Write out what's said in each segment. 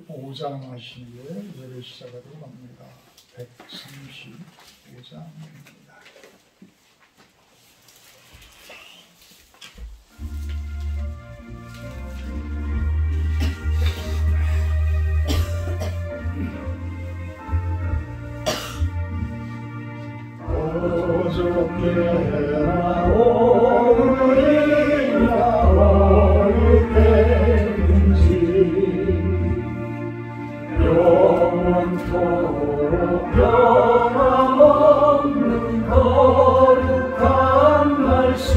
5장 하시기에 예배 시작하도록 합니다. 135장입니다. 어저께나 오늘이나 어느 때든지 영원토록 변함없는 거룩한 말씀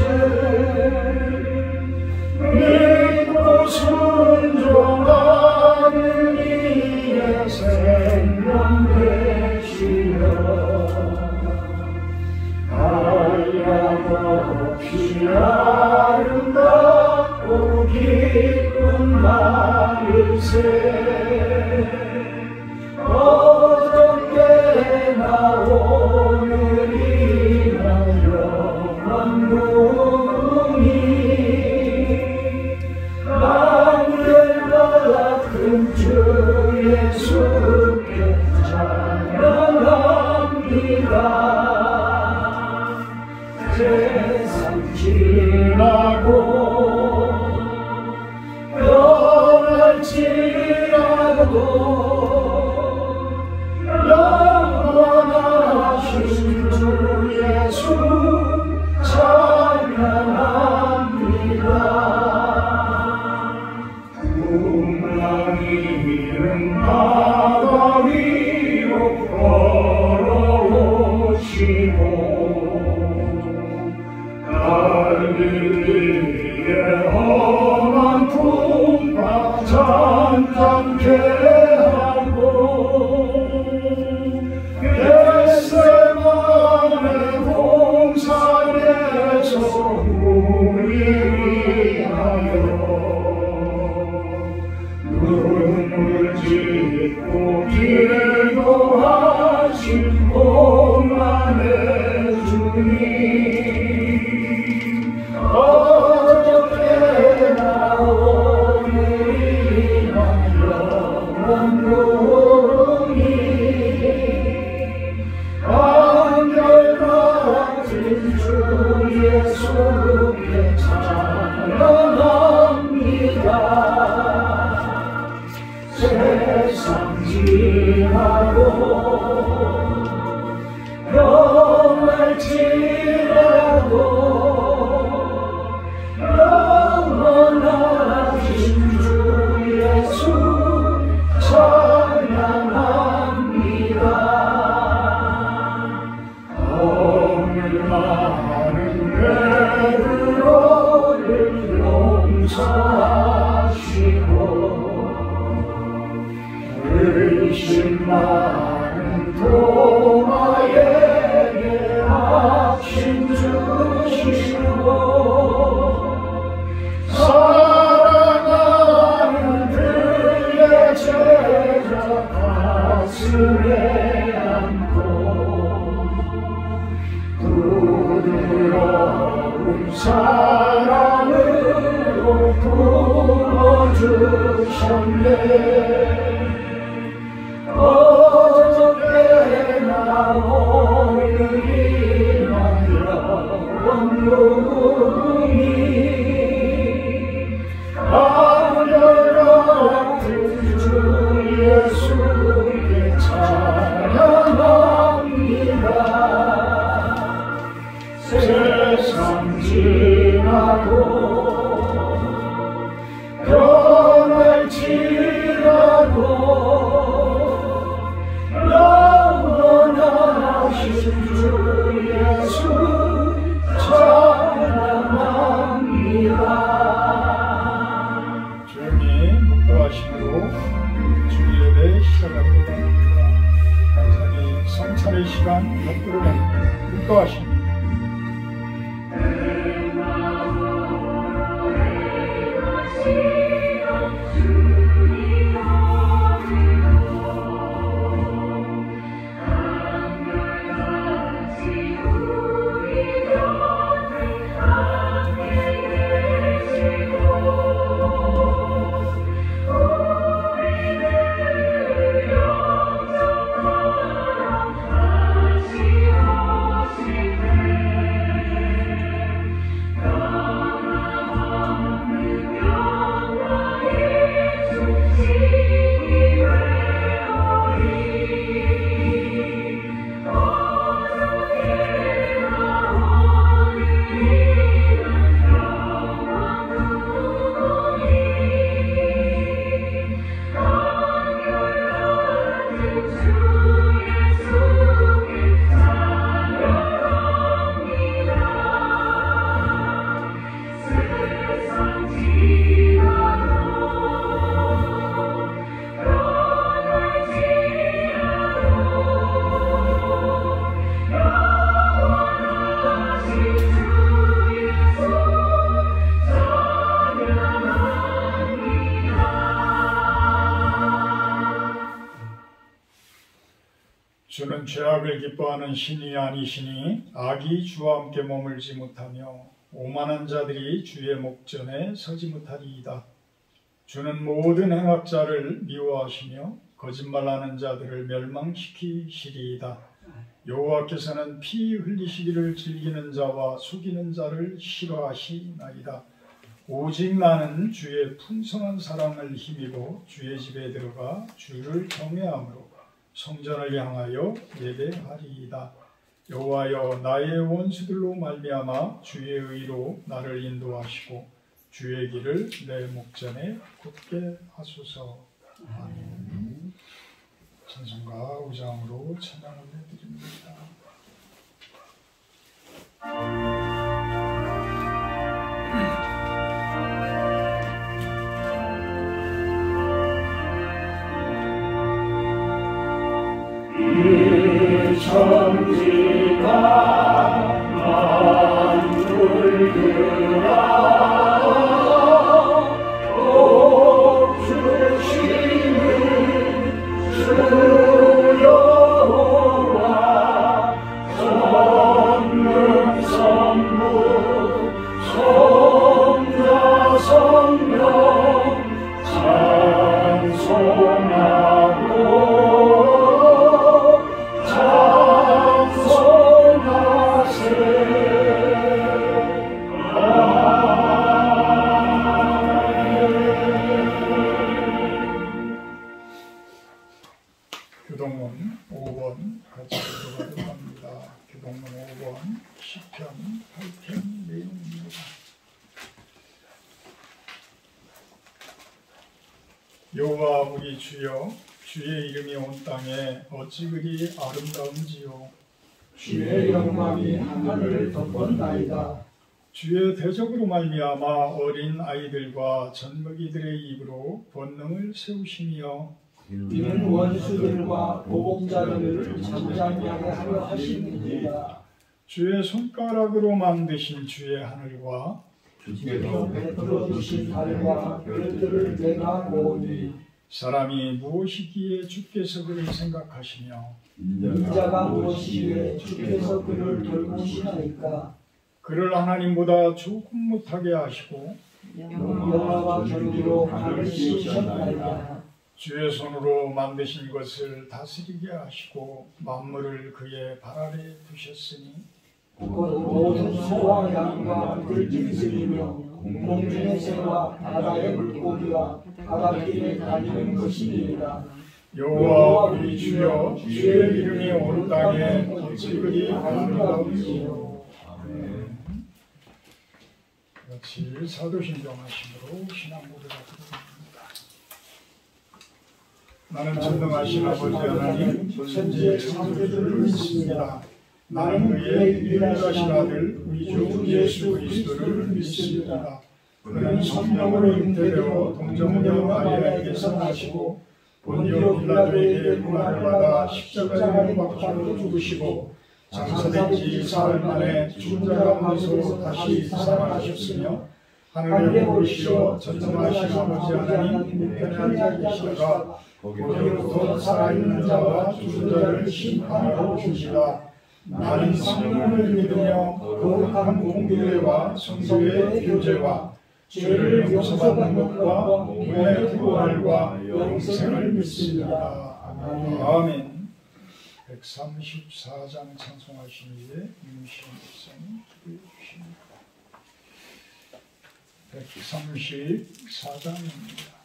믿고 순종하는 이의 생명 되시며 한량없이 아름답고 기쁜 말일세 어저께나 오늘이나 영원무궁히 만물과 같은 주 예수께 찬양합니다. 세상 지나고 변할지라도 영원하신 주 예수 찬양합니다. 풍랑이는 바다 위로 걸어오시고 갈릴리의 험한 풍파 잠잠케 하고 겟세마네 동산에서 우리 위하여 눈을 짓고 기도하신 고난의 주님 어저께나 오늘이나 영원무궁히 한결같은 주 예수께 찬양합니다. 세상 지나고 변할지라도 영원하신 주 예수 찬양합니다. 허물많은 베드로를 용서하시고 의심 많은 도마에게 확신 주시고 사랑하는 그의 제자 가슴에 안고 부드러운 사랑으로 품어주셨네. 어저께나 오늘이나 영원무궁히 한결같은 주 예수께 찬양합니다. 세상 지나고 변할지라도 영원하신 주 예수 찬양합니다. 조용히 묵도하심으로 주일예배 시작하도록 합니다. 감사히 성찬의 시간 갖도록 합니다. 묵도하십니다. 주는 죄악을 기뻐하는 신이 아니시니 악이 주와 함께 머물지 못하며 오만한 자들이 주의 목전에 서지 못하리이다. 주는 모든 행악자를 미워하시며 거짓말하는 자들을 멸망시키시리이다. 여호와께서는 피 흘리시기를 즐기는 자와 속이는 자를 싫어하시나이다. 오직 나는 주의 풍성한 사랑을 힘입어 주의 집에 들어가 주를 경외함으로 성전을 향하여 예배하리이다. 여호와여, 나의 원수들로 말미암아 주의 의로 나를 인도하시고 주의 길을 내 목전에 굳게 하소서. 아멘. 찬송가 5장으로 찬양 올려드립니다. 이 천지가 만물들아 복 주시는 주 여호와 성령성부 성자 성령 찬송하고 교동문 5번 같이 들어가도록 합니다. 교동문 5번 시편 8편 내용입니다. 여호와 우리 주여, 주의 이름이 온 땅에 어찌 그리 아름다운지요. 주의 영광이 하늘을 덮었나이다. 주의 대적으로 말미암아 어린 아이들과 젖먹이들의 입으로 권능을 세우시며 이는 원수들과 보복자들을 잠잠하게 하려 하시느니라. 주의 손가락으로 만드신 주의 하늘과 주께서 베풀어 주신 달과 별들을 내가 보니 사람이 무엇이기에 주께서 그를 생각하시며 인자가 무엇이기에 주께서 그를 돌보시나이까. 그를 하나님보다 조금 못하게 하시고 영화와 경기로 하늘 씌우셨나이다. 주의 손으로 만드신 것을 다스리게 하시고 만물을 그의 발 아래 두셨으니 곧 모든 소와 양과 들짐승이며 공중의 새와 바다의 물고기와 바닷길에 다니는 것이니라. 여호와 우리 주여, 주의 이름이 온 땅에 어찌 그리 아름다운지요. 아멘. 같이 사도신경하심으로 신앙고를 하겠습니다. 나는 전능하신 아버지 하나님, 천지의 창조주를 믿습니다. 나는 그의 유일하신 아들 우리 주 예수 그리스도를 믿습니다. 그는 성령으로 잉태되어 동정녀 마리아에게서 나시고 본디오 빌라도에게 고난을 받아 십자가에 못 박혀 죽으시고 장사된 지 사흘 만에 죽은 자 가운데서 다시 살아나셨으며 하늘에 오르시어 전능하신 아버지 하나님 우편에 앉아 계시다가 거기로부터 살아있는 자와 죽은 자를 심판하러 오시리라. 나는 성령을 믿으며 거룩한 공교회와 성도의 교제와 죄를 용서받는 것과 몸의 부활과 영생을 믿습니다. 아멘. 아멘. 134장 찬송하신 이에 윤신 목사님 기도해 주십니다. 134장입니다.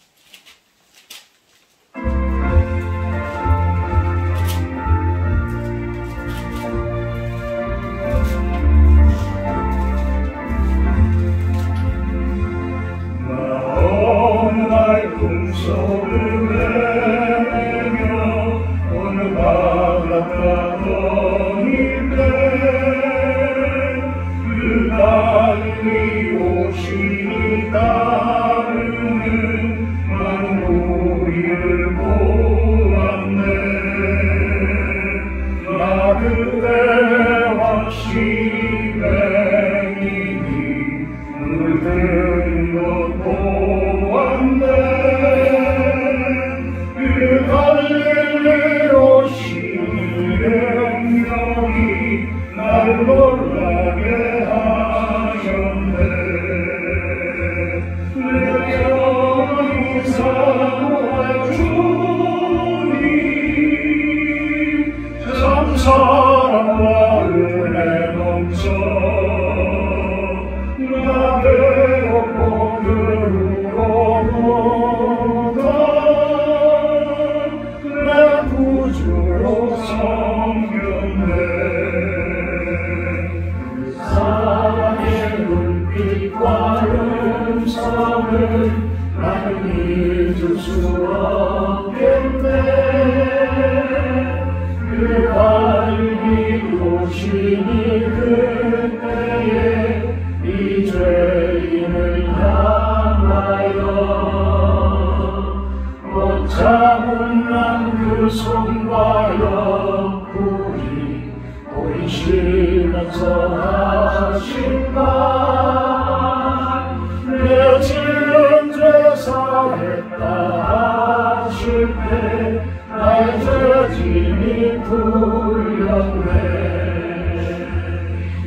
꿈속을 내며 어느 바닷가더니에 그 달리 오시니 따르는 많은 우리를 보았네. 나 그때 확신행이니 물들인 것 보았네. 갈릴리로 시내 그 손과 옆구리 보이시면서 하신 말 내 지은 죄 사했다 하실 때 나의 죄짐이 풀렸네.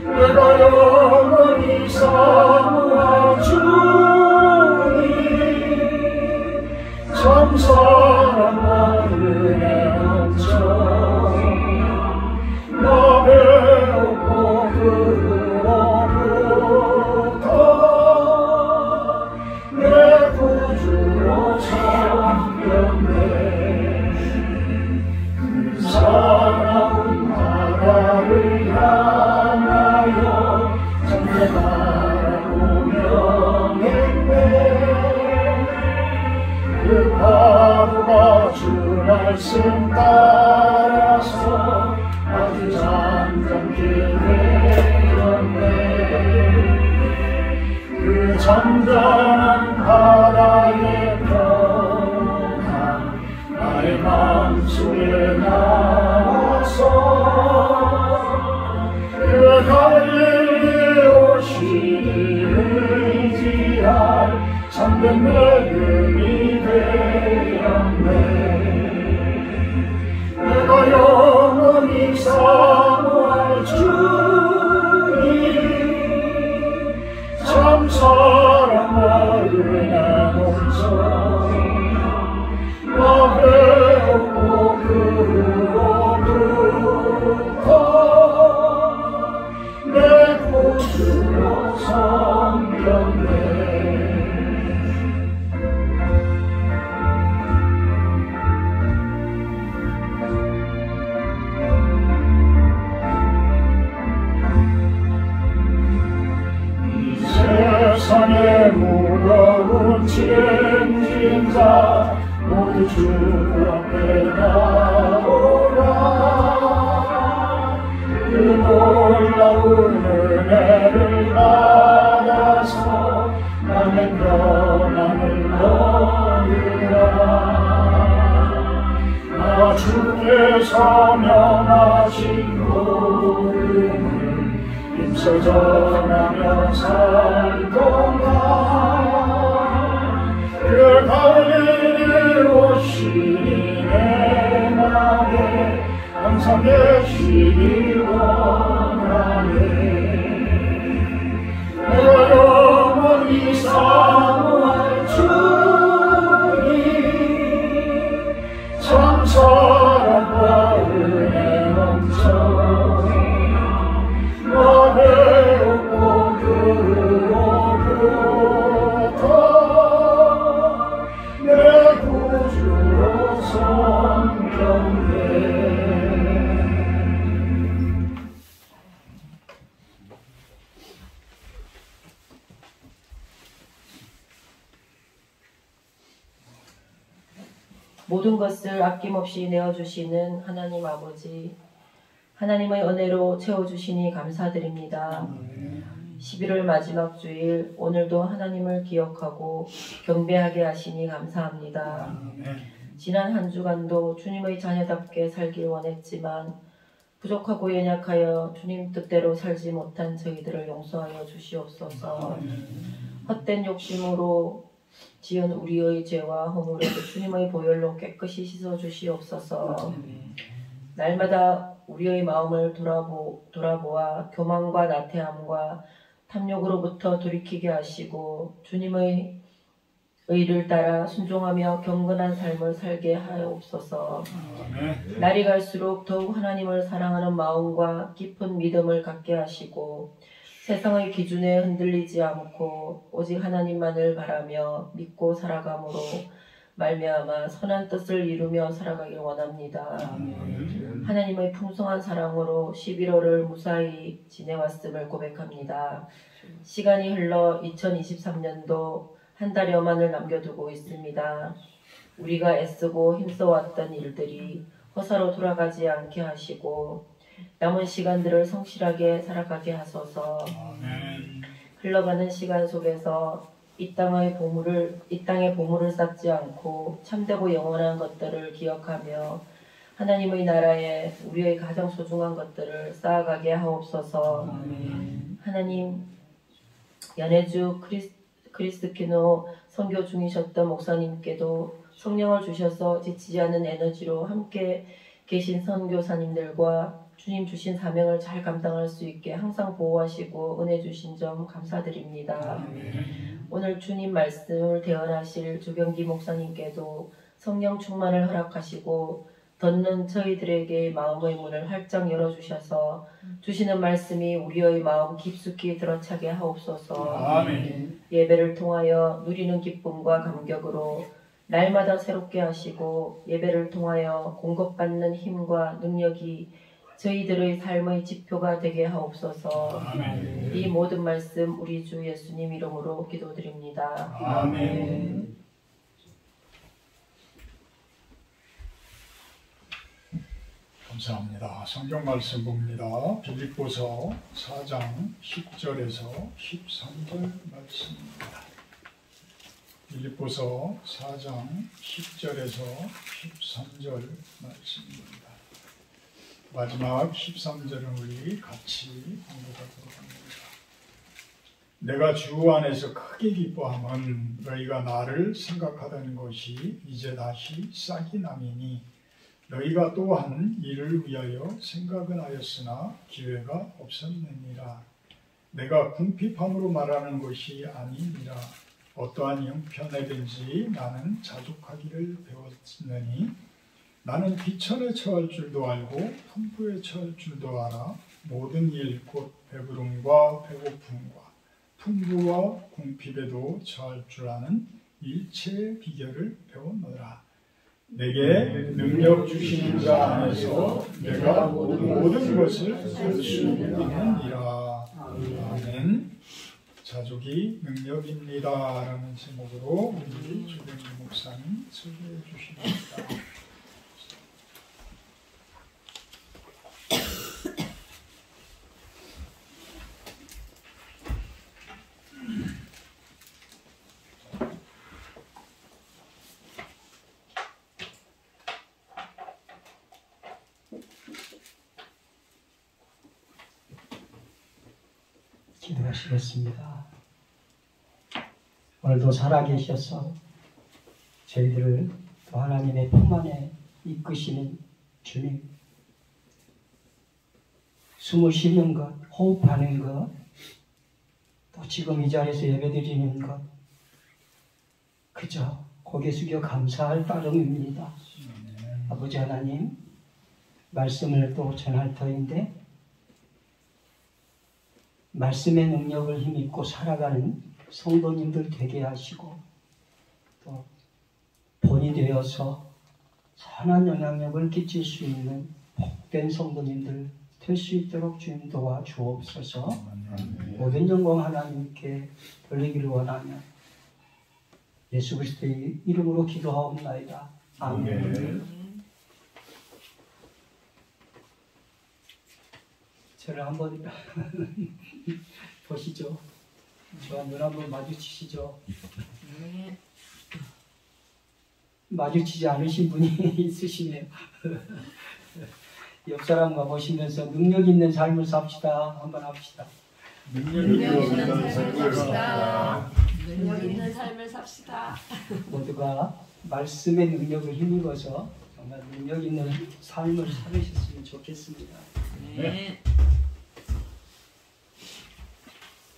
내가 영원히 사모할 주님 참 사랑과 은혜 넘쳐 나 배웠고 그로부터 내 구주로 섬겼네. 그 사랑은 바다를 향하여 전대하라고 명했네. 그 바보가 주 말씀 따라서 아주 잠잠히 내렸네. 그 잠잠한 바다의 평안 나의 마음속에 나와서 그 갈릴리 오시니 의지할 참된 믿음이 되었네. 내가 영원히 사모할 주님 참 사랑과 은혜 넘쳐 나 배웠고 그로부터 내 구주로 섬겼네. 세상의 무거운 짐진자 모두 주 앞에 나오라. 그 놀라운 은혜를 받아서 남의 평안을 얻으라. 나 주께서 명하신 복음을 힘써 전하며 살 동안 그 갈릴리 오시니 내 맘에 항상 계시기 원하네. 내가 영원히 사모할 주님 참 사랑과 은혜 넘쳐 나 배웠고 그로부터 내 구주로 섬겼네. 모든 것을 아낌없이 내어주시는 하나님 아버지, 하나님의 은혜로 채워주시니 감사드립니다. 11월 마지막 주일 오늘도 하나님을 기억하고 경배하게 하시니 감사합니다. 지난 한 주간도 주님의 자녀답게 살길 원했지만 부족하고 연약하여 주님 뜻대로 살지 못한 저희들을 용서하여 주시옵소서. 헛된 욕심으로 지은 우리의 죄와 허물을 주님의 보혈로 깨끗이 씻어 주시옵소서. 날마다 우리의 마음을 돌아보아 교만과 나태함과 탐욕으로부터 돌이키게 하시고 주님의 의를 따라 순종하며 경건한 삶을 살게 하옵소서. 날이 갈수록 더욱 하나님을 사랑하는 마음과 깊은 믿음을 갖게 하시고 세상의 기준에 흔들리지 않고 오직 하나님만을 바라며 믿고 살아감으로 말미암아 선한 뜻을 이루며 살아가길 원합니다. 하나님의 풍성한 사랑으로 11월을 무사히 지내왔음을 고백합니다. 시간이 흘러 2023년도 한 달여만을 남겨두고 있습니다. 우리가 애쓰고 힘써왔던 일들이 허사로 돌아가지 않게 하시고 남은 시간들을 성실하게 살아가게 하소서. 흘러가는 시간 속에서 이 땅의 보물을 쌓지 않고 참되고 영원한 것들을 기억하며 하나님의 나라에 우리의 가장 소중한 것들을 쌓아가게 하옵소서. 하나님, 연해주 그리스키노 선교 중이셨던 목사님께도 성령을 주셔서 지치지 않는 에너지로 함께 계신 선교사님들과 주님 주신 사명을 잘 감당할 수 있게 항상 보호하시고 은혜 주신 점 감사드립니다. 오늘 주님 말씀을 대언하실 조경기 목사님께도 성령 충만을 허락하시고 듣는 저희들에게 마음의 문을 활짝 열어주셔서 주시는 말씀이 우리의 마음 깊숙이 들어차게 하옵소서. 아멘. 예배를 통하여 누리는 기쁨과 감격으로 날마다 새롭게 하시고 예배를 통하여 공급받는 힘과 능력이 저희들의 삶의 지표가 되게 하옵소서. 아멘. 이 모든 말씀 우리 주 예수님 이름으로 기도드립니다. 아멘. 감사합니다. 성경 말씀 봅니다. 빌립보서 4장 10절에서 13절 말씀입니다. 빌립보서 4장 10절에서 13절 말씀입니다. 마지막 13절은 우리 같이 공부하도록 합니다. 내가 주 안에서 크게 기뻐함은 너희가 나를 생각하던 것이 이제 다시 싹이 나미니 너희가 또한 이를 위하여 생각은 하였으나 기회가 없었느니라. 내가 궁핍함으로 말하는 것이 아니니라. 어떠한 형편에든지 나는 자족하기를 배웠느니 나는 비천에 처할 줄도 알고 풍부에 처할 줄도 알아. 모든 일 곧 배부름과 배고픔과 풍부와 궁핍에도 처할 줄 아는 일체의 비결을 배웠노라. 내게 능력 주시는 자 안에서 내가 모든 것을 할 수 있느니라. 아멘. 자족이 능력입니다. 라는 제목으로 우리 조경기 목사님 소개해 주십니다. 기도하시겠습니다. 오늘도 살아계셔서 저희들을 또 하나님의 풍만에 이끄시는 주님, 숨을 쉬는 것, 호흡하는 것, 또 지금 이 자리에서 예배드리는 것, 그저 고개 숙여 감사할 따름입니다. 아버지 하나님, 말씀을 또 전할 터인데 말씀의 능력을 힘입고 살아가는 성도님들 되게 하시고 또 본이 되어서 선한 영향력을 끼칠 수 있는 복된 성도님들 될 수 있도록 주님 도와주옵소서. 모든 영광 하나님께 돌리기를 원하며 예수 그리스도의 이름으로 기도하옵나이다. 아멘. 저를 한번 보시죠. 저와 눈 한번 마주치시죠. 마주치지 않으신 분이 있으시네요. 옆 사람과 보시면서 능력 있는 삶을 삽시다. 한번 합시다. 능력 있는 삶을 삽시다. 능력 있는 삶을 삽시다. 모두가 말씀의 능력을 힘입어서 정말 능력 있는 삶을 살으셨으면 좋겠습니다. 네.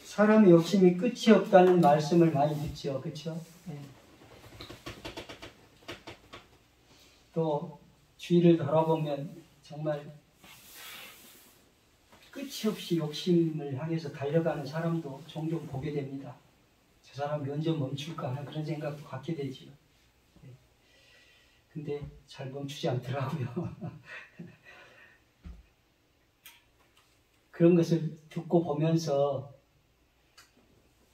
사람의 욕심이 끝이 없다는 말씀을 많이 듣죠. 그렇죠? 네. 또 주위를 돌아보면 정말 끝이 없이 욕심을 향해서 달려가는 사람도 종종 보게 됩니다. 저 사람이 언제 멈출까 하는 그런 생각도 갖게 되죠. 네. 근데 잘 멈추지 않더라고요. 그런 것을 듣고 보면서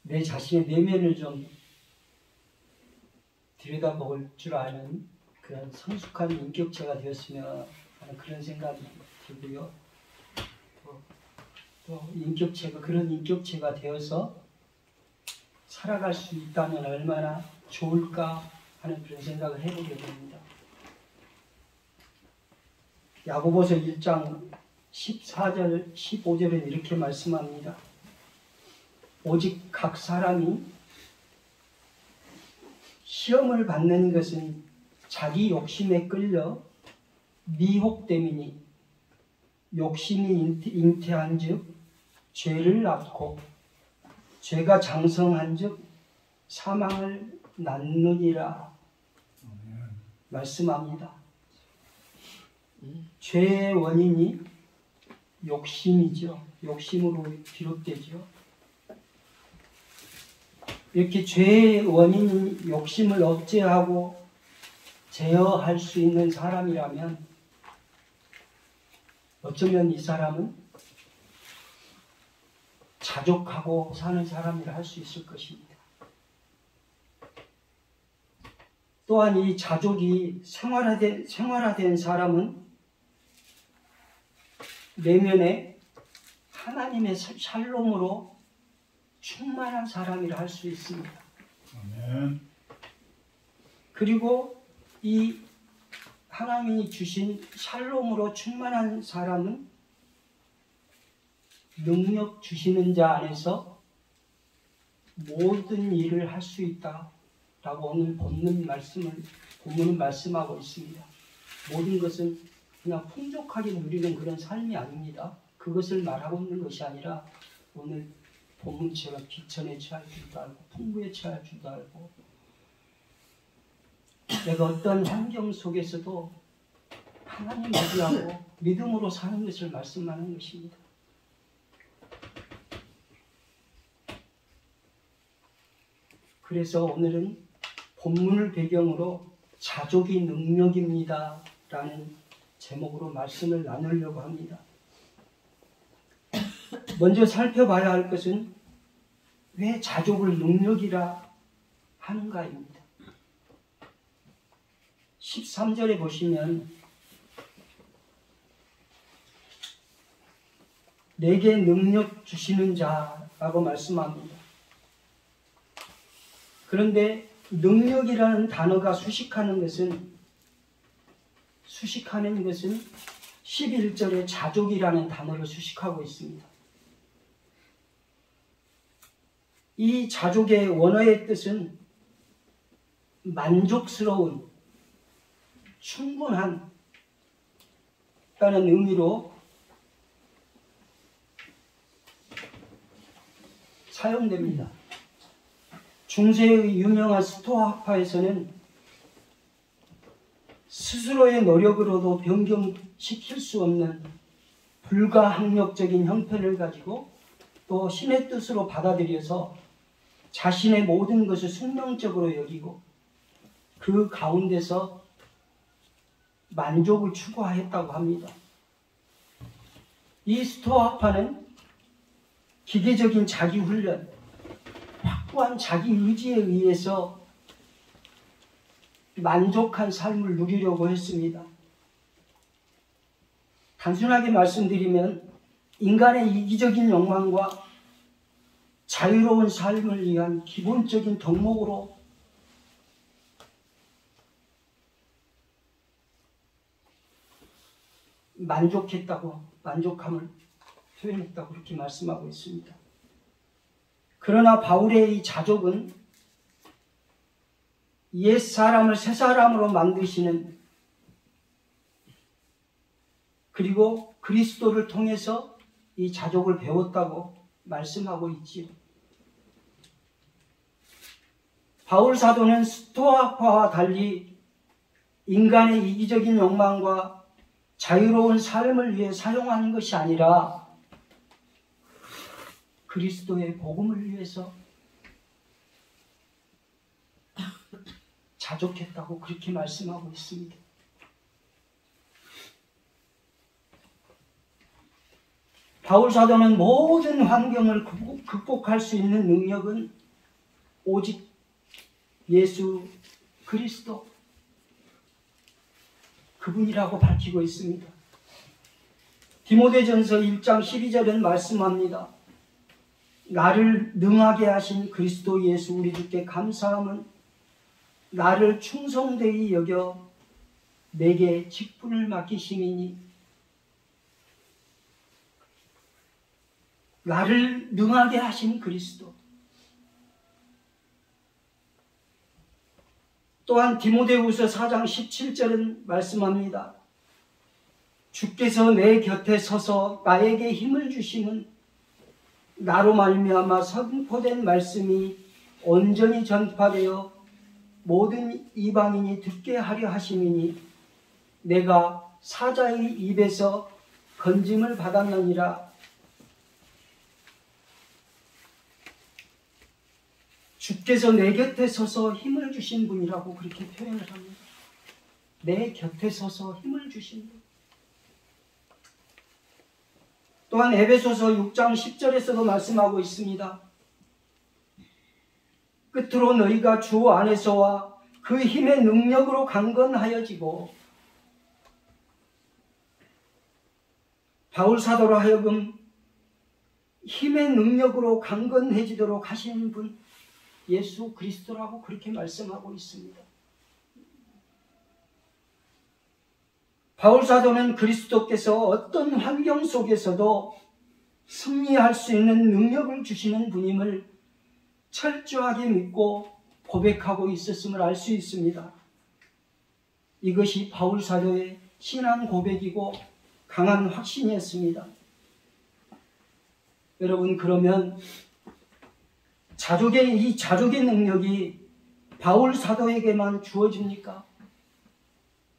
내 자신의 내면을 좀 들여다볼 줄 아는 그런 성숙한 인격체가 되었으면 하는 그런 생각이 들고요. 또 인격체가 그런 인격체가 되어서 살아갈 수 있다면 얼마나 좋을까 하는 그런 생각을 해보게 됩니다. 야고보서 1장 14절 15절은 이렇게 말씀합니다. 오직 각 사람이 시험을 받는 것은 자기 욕심에 끌려 미혹됨이니 욕심이 잉태한 즉 죄를 낳고 죄가 장성한 즉 사망을 낳느니라 말씀합니다. 죄의 원인이 욕심이죠. 욕심으로 비롯되죠. 이렇게 죄의 원인인 욕심을 억제하고 제어할 수 있는 사람이라면 어쩌면 이 사람은 자족하고 사는 사람이라 할 수 있을 것입니다. 또한 이 자족이 생활화된 사람은 내면에 하나님의 샬롬으로 충만한 사람이라 할 수 있습니다. 아멘. 그리고 이 하나님이 주신 샬롬으로 충만한 사람은 능력 주시는 자 안에서 모든 일을 할 수 있다라고 오늘 본문은 말씀하고 있습니다. 모든 것은 그냥 풍족하게 누리는 그런 삶이 아닙니다. 그것을 말하고 있는 것이 아니라 오늘 본문처럼 비천에 처할 줄도 알고 풍부에 처할 줄도 알고 내가 어떤 환경 속에서도 하나님 의지하고 믿음으로 사는 것을 말씀하는 것입니다. 그래서 오늘은 본문을 배경으로 자족이 능력입니다 라는 제목으로 말씀을 나누려고 합니다. 먼저 살펴봐야 할 것은 왜 자족을 능력이라 하는가입니다. 13절에 보시면 내게 능력 주시는 자라고 말씀합니다. 그런데 능력이라는 단어가 수식하는 것은 11절에 자족이라는 단어를 수식하고 있습니다. 이 자족의 원어의 뜻은 만족스러운, 충분한 라는 의미로 사용됩니다. 중세의 유명한 스토아파에서는 스스로의 노력으로도 변경시킬 수 없는 불가항력적인 형편을 가지고 또 신의 뜻으로 받아들여서 자신의 모든 것을 숙명적으로 여기고 그 가운데서 만족을 추구하였다고 합니다. 이 스토아파는 기계적인 자기훈련, 확고한 자기의지에 의해서 만족한 삶을 누리려고 했습니다. 단순하게 말씀드리면 인간의 이기적인 욕망과 자유로운 삶을 위한 기본적인 덕목으로 만족함을 표현했다고 그렇게 말씀하고 있습니다. 그러나 바울의 이 자족은 옛 사람을 새 사람으로 만드시는 그리고 그리스도를 통해서 이 자족을 배웠다고 말씀하고 있지요. 바울 사도는 스토아파와 달리 인간의 이기적인 욕망과 자유로운 삶을 위해 사용하는 것이 아니라 그리스도의 복음을 위해서 자족했다고 그렇게 말씀하고 있습니다. 바울 사도는 모든 환경을 극복할 수 있는 능력은 오직 예수 그리스도 그분이라고 밝히고 있습니다. 디모데전서 1장 12절은 말씀합니다. 나를 능하게 하신 그리스도 예수 우리 주께 감사함은 나를 충성되이 여겨 내게 직분을 맡기심이니 나를 능하게 하신 그리스도. 또한 디모데후서 4장 17절은 말씀합니다. 주께서 내 곁에 서서 나에게 힘을 주시는 나로 말미암아 선포된 말씀이 온전히 전파되어 모든 이방인이 듣게 하려 하심이니 내가 사자의 입에서 건짐을 받았느니라. 주께서 내 곁에 서서 힘을 주신 분이라고 그렇게 표현을 합니다. 내 곁에 서서 힘을 주신 분. 또한 에베소서 6장 10절에서도 말씀하고 있습니다. 끝으로 너희가 주 안에서와 그 힘의 능력으로 강건하여지고 바울 사도로 하여금 힘의 능력으로 강건해지도록 하시는 분 예수 그리스도라고 그렇게 말씀하고 있습니다. 바울 사도는 그리스도께서 어떤 환경 속에서도 승리할 수 있는 능력을 주시는 분임을 철저하게 믿고 고백하고 있었음을 알 수 있습니다. 이것이 바울 사도의 신앙 고백이고 강한 확신이었습니다. 여러분, 그러면 이 자족의 능력이 바울 사도에게만 주어집니까?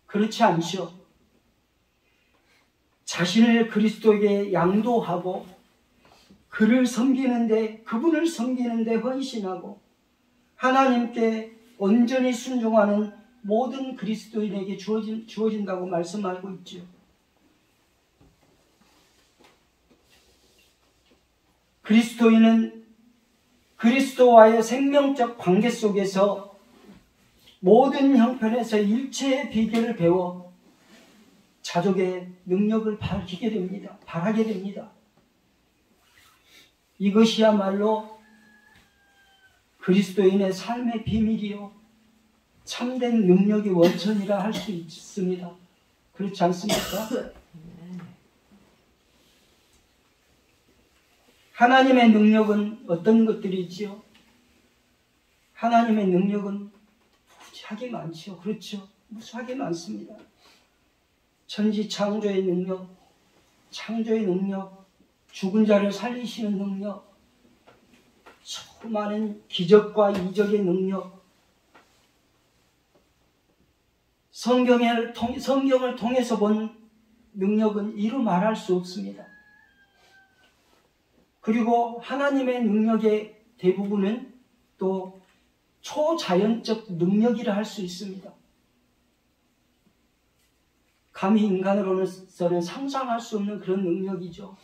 그렇지 않죠. 자신을 그리스도에게 양도하고 그분을 섬기는데 헌신하고 하나님께 온전히 순종하는 모든 그리스도인에게 주어진다고 말씀하고 있죠. 그리스도인은 그리스도와의 생명적 관계 속에서 모든 형편에서 일체의 비결을 배워 자족의 능력을 바라게 됩니다. 이것이야말로 그리스도인의 삶의 비밀이요 참된 능력의 원천이라 할 수 있습니다. 그렇지 않습니까? 하나님의 능력은 어떤 것들이지요? 하나님의 능력은 무지하게 많지요. 그렇죠? 무수하게 많습니다. 천지 창조의 능력, 죽은 자를 살리시는 능력, 수많은 기적과 이적의 능력, 성경을 통해서 본 능력은 이루 말할 수 없습니다. 그리고 하나님의 능력의 대부분은 또 초자연적 능력이라 할 수 있습니다. 감히 인간으로서는 상상할 수 없는 그런 능력이죠.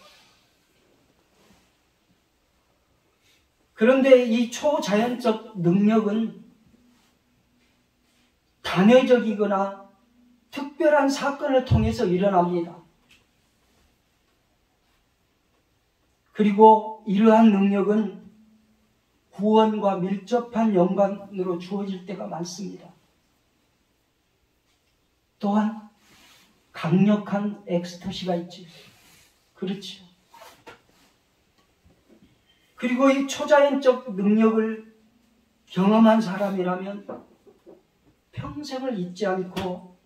그런데 이 초자연적 능력은 단회적이거나 특별한 사건을 통해서 일어납니다. 그리고 이러한 능력은 구원과 밀접한 연관으로 주어질 때가 많습니다. 또한 강력한 엑스터시가 있죠. 그렇죠. 그리고 이 초자연적 능력을 경험한 사람이라면 평생을 잊지 않고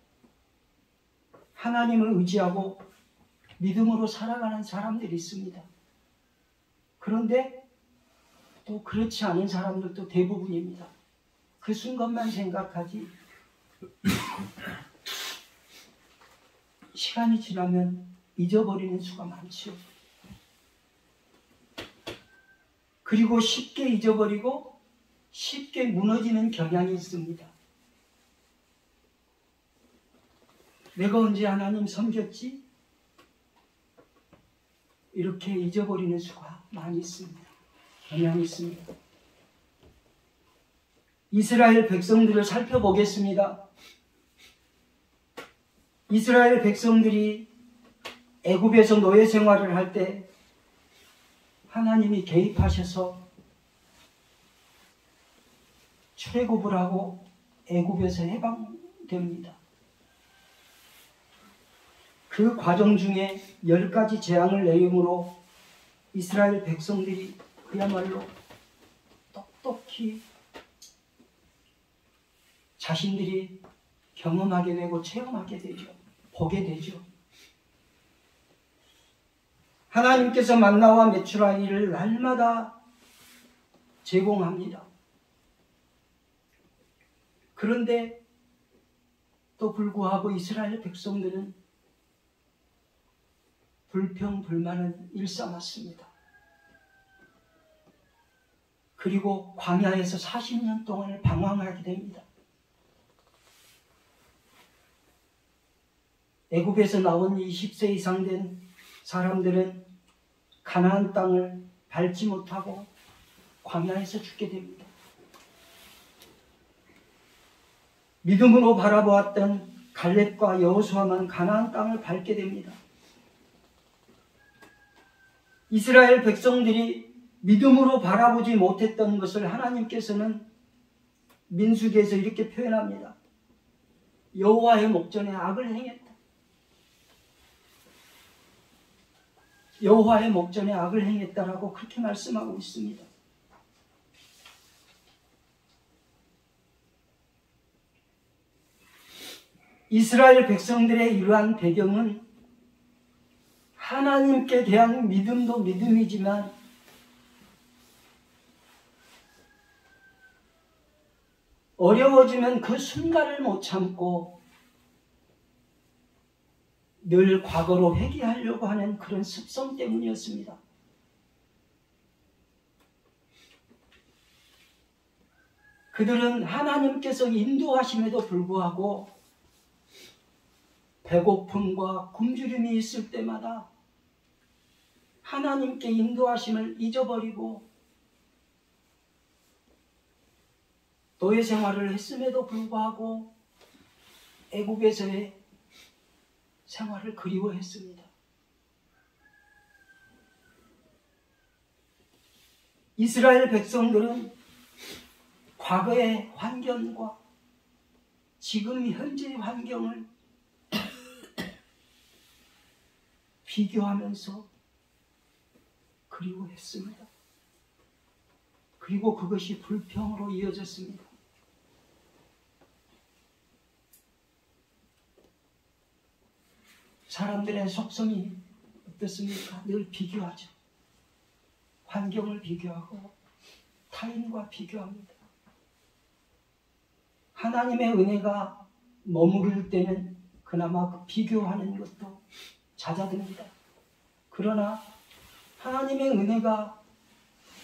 하나님을 의지하고 믿음으로 살아가는 사람들이 있습니다. 그런데 또 그렇지 않은 사람들도 대부분입니다. 그 순간만 생각하지 시간이 지나면 잊어버리는 수가 많죠. 그리고 쉽게 잊어버리고 쉽게 무너지는 경향이 있습니다. 내가 언제 하나님 섬겼지? 이렇게 잊어버리는 수가 많이 있습니다. 경향이 있습니다. 이스라엘 백성들을 살펴보겠습니다. 이스라엘 백성들이 애굽에서 노예 생활을 할 때 하나님이 개입하셔서 출애굽을 하고 애굽에서 해방됩니다. 그 과정 중에 10가지 재앙을 내림으로 이스라엘 백성들이 그야말로 똑똑히 자신들이 경험하게 되고 체험하게 되죠. 보게 되죠. 하나님께서 만나와 메추라기를 날마다 제공합니다. 그런데 또 불구하고 이스라엘 백성들은 불평불만을 일삼았습니다. 그리고 광야에서 40년 동안을 방황하게 됩니다. 애굽에서 나온 20세 이상 된 사람들은 가나안 땅을 밟지 못하고 광야에서 죽게 됩니다. 믿음으로 바라보았던 갈렙과 여호수아만 가나안 땅을 밟게 됩니다. 이스라엘 백성들이 믿음으로 바라보지 못했던 것을 하나님께서는 민수기에서 이렇게 표현합니다. 여호와의 목전에 악을 행했다. 여호와의 목전에 악을 행했다라고 그렇게 말씀하고 있습니다. 이스라엘 백성들의 이러한 배경은 하나님께 대한 믿음도 믿음이지만 어려워지면 그 순간을 못 참고 늘 과거로 회귀하려고 하는 그런 습성 때문이었습니다. 그들은 하나님께서 인도하심에도 불구하고 배고픔과 굶주림이 있을 때마다 하나님께 인도하심을 잊어버리고 노예 생활을 했음에도 불구하고 애국에서의 생활을 그리워했습니다. 이스라엘 백성들은 과거의 환경과 지금 현재의 환경을 비교하면서 그리워했습니다. 그리고 그것이 불평으로 이어졌습니다. 사람들의 속성이 어떻습니까? 늘 비교하죠. 환경을 비교하고 타인과 비교합니다. 하나님의 은혜가 머무를 때는 그나마 그 비교하는 것도 잦아듭니다. 그러나 하나님의 은혜가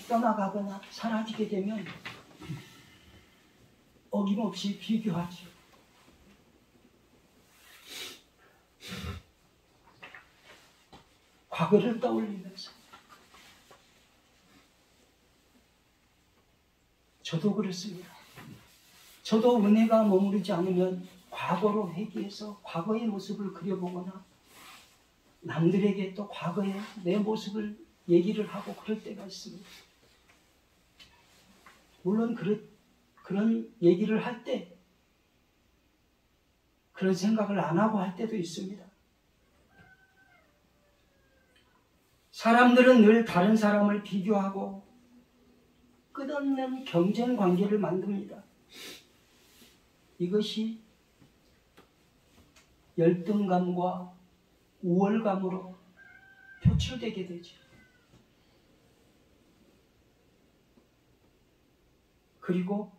떠나가거나 사라지게 되면 어김없이 비교하죠. 과거를 떠올리면서 저도 그렇습니다. 저도 은혜가 머무르지 않으면 과거로 회귀해서 과거의 모습을 그려보거나 남들에게 또 과거의 내 모습을 얘기를 하고 그럴 때가 있습니다. 물론 그런 얘기를 할 때 그런 생각을 안 하고 할 때도 있습니다. 사람들은 늘 다른 사람을 비교하고 끝없는 경쟁 관계를 만듭니다. 이것이 열등감과 우월감으로 표출되게 되죠. 그리고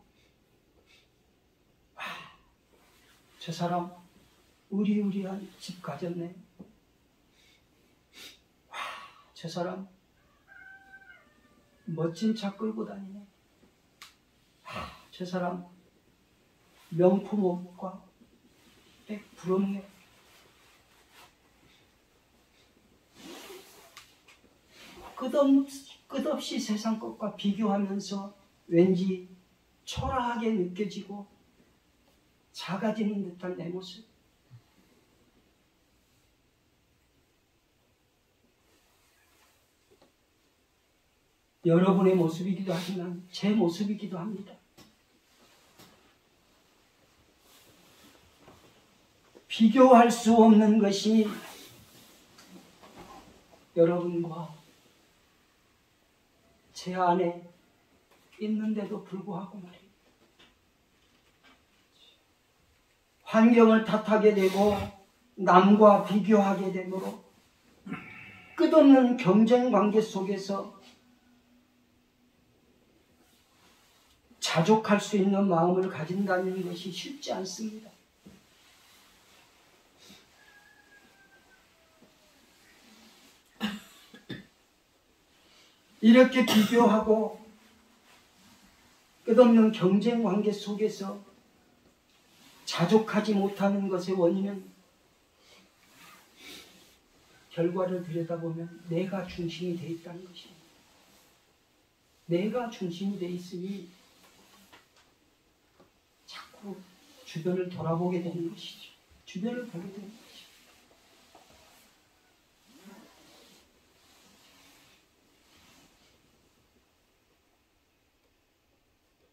저 사람 의리의리한 집 가졌네. 저 사람 멋진 차 끌고 다니네. 저 사람 명품 옷과 백 부럽네. 끝없이 세상 것과 비교하면서 왠지 초라하게 느껴지고 작아지는 듯한 내 모습. 여러분의 모습이기도 하지만 제 모습이기도 합니다. 비교할 수 없는 것이 여러분과 제 안에 있는데도 불구하고 말입니다. 환경을 탓하게 되고 남과 비교하게 되므로 끝없는 경쟁 관계 속에서 자족할 수 있는 마음을 가진다는 것이 쉽지 않습니다. 이렇게 비교하고 끝없는 경쟁 관계 속에서 자족하지 못하는 것의 원인은 결과를 들여다보면 내가 중심이 되어 있다는 것입니다. 내가 중심이 되어 있으니 자꾸 주변을 돌아보게 되는 것이죠. 주변을 보게 되는 것이죠.